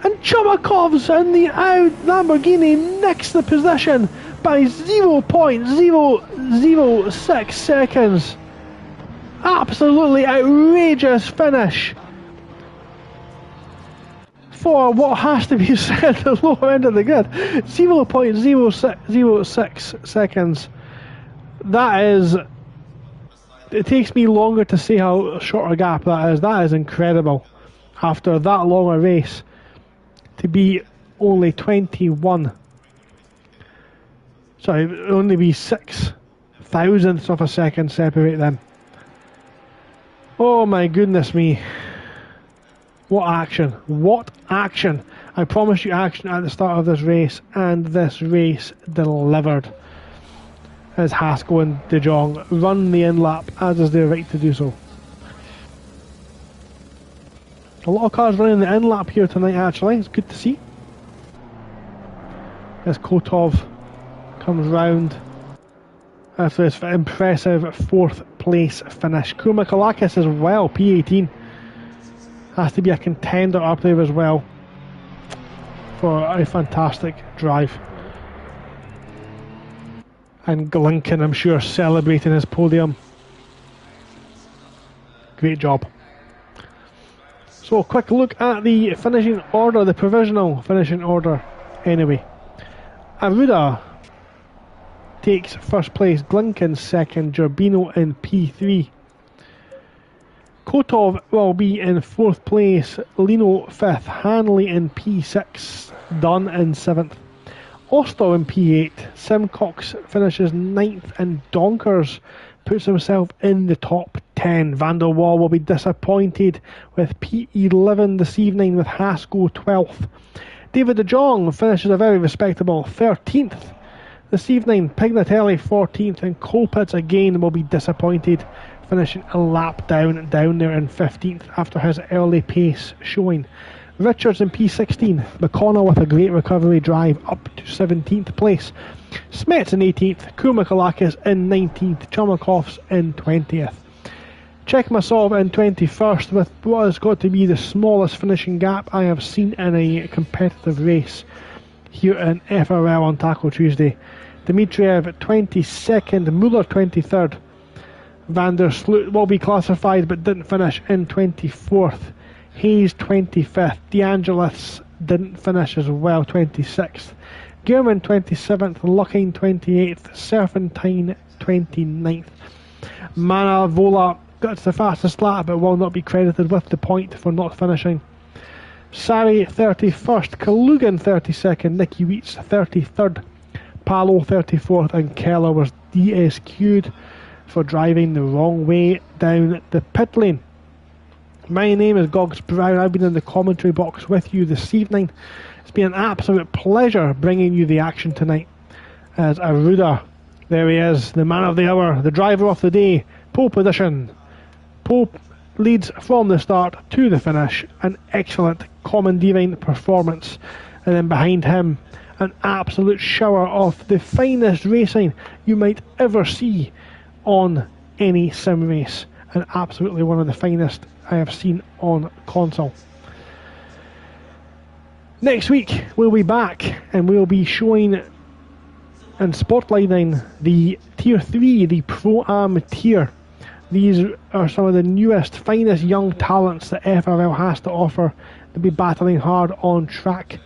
And Chumakov's in the out Lamborghini nicks the position by 0.006 seconds. Absolutely outrageous finish for what has to be said the lower end of the grid. 0.06 seconds. That is, it takes me longer to see how short a gap that is. That is incredible. After that long a race, to be only 21, sorry, only be 6 thousandths of a second separate them. Oh my goodness me. What action. What action. I promised you action at the start of this race, and this race delivered. As Haskell and De Jong run the in lap, as is their right to do so. A lot of cars running the in lap here tonight actually, it's good to see. As Kotov comes round after this impressive 4th place finish. Koumakalakis as well, P18. Has to be a contender up there as well for a fantastic drive. And Glunkin, I'm sure, celebrating his podium. Great job. So, a quick look at the finishing order, the provisional finishing order anyway. Aruda takes 1st place, Glunkin 2nd, Gerbino in P3. Kotov will be in 4th place, Lino 5th, Hanley in P6, Dunn in 7th. Ostel in P8, Simcox finishes 9th, and Donkers puts himself in the top 10. Van der Waal will be disappointed with P11 this evening, with Haskell 12th. David De Jong finishes a very respectable 13th this evening. Pignatelli 14th, and Kopitz again will be disappointed, finishing a lap down there in 15th after his early pace showing. Richards in P16, McConnell with a great recovery drive up to 17th place. Smets in 18th, Koumakalakis in 19th, Chumakov's in 20th. Chekmasov in 21st with what has got to be the smallest finishing gap I have seen in a competitive race here in FRL on Taco Tuesday. Dimitriev 22nd, Muller 23rd. Van der Sloot will be classified but didn't finish in 24th. Hayes 25th. DeAngelis didn't finish as well, 26th. Gearman 27th. Lucking 28th. Serpentine 29th. Manavola got to the fastest lap but will not be credited with the point for not finishing. Sari 31st. Kalugan 32nd. Nicky Wheats 33rd. Palo 34th, and Keller was DSQ'd for driving the wrong way down the pit lane. My name is Gogs Brown. I've been in the commentary box with you this evening. It's been an absolute pleasure bringing you the action tonight. As Aruda, there he is, the man of the hour, the driver of the day, pole position. Pole leads from the start to the finish. An excellent commandeering performance. And then behind him, an absolute shower of the finest racing you might ever see on any sim race, and absolutely one of the finest I have seen on console. Next week we'll be back and we'll be showing and spotlighting the Tier 3, the Pro-Am tier. These are some of the newest, finest young talents that FRL has to offer. They'll be battling hard on track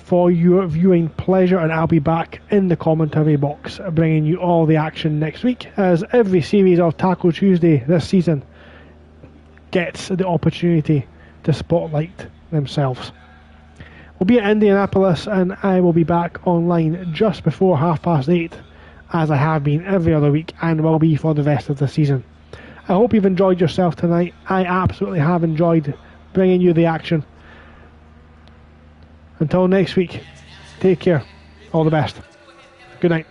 for your viewing pleasure, and I'll be back in the commentary box bringing you all the action next week, as every series of Taco Tuesday this season gets the opportunity to spotlight themselves. We'll be at Indianapolis and I will be back online just before 8:30, as I have been every other week and will be for the rest of the season. I hope you've enjoyed yourself tonight. I absolutely have enjoyed bringing you the action. Until next week, take care. All the best. Good night.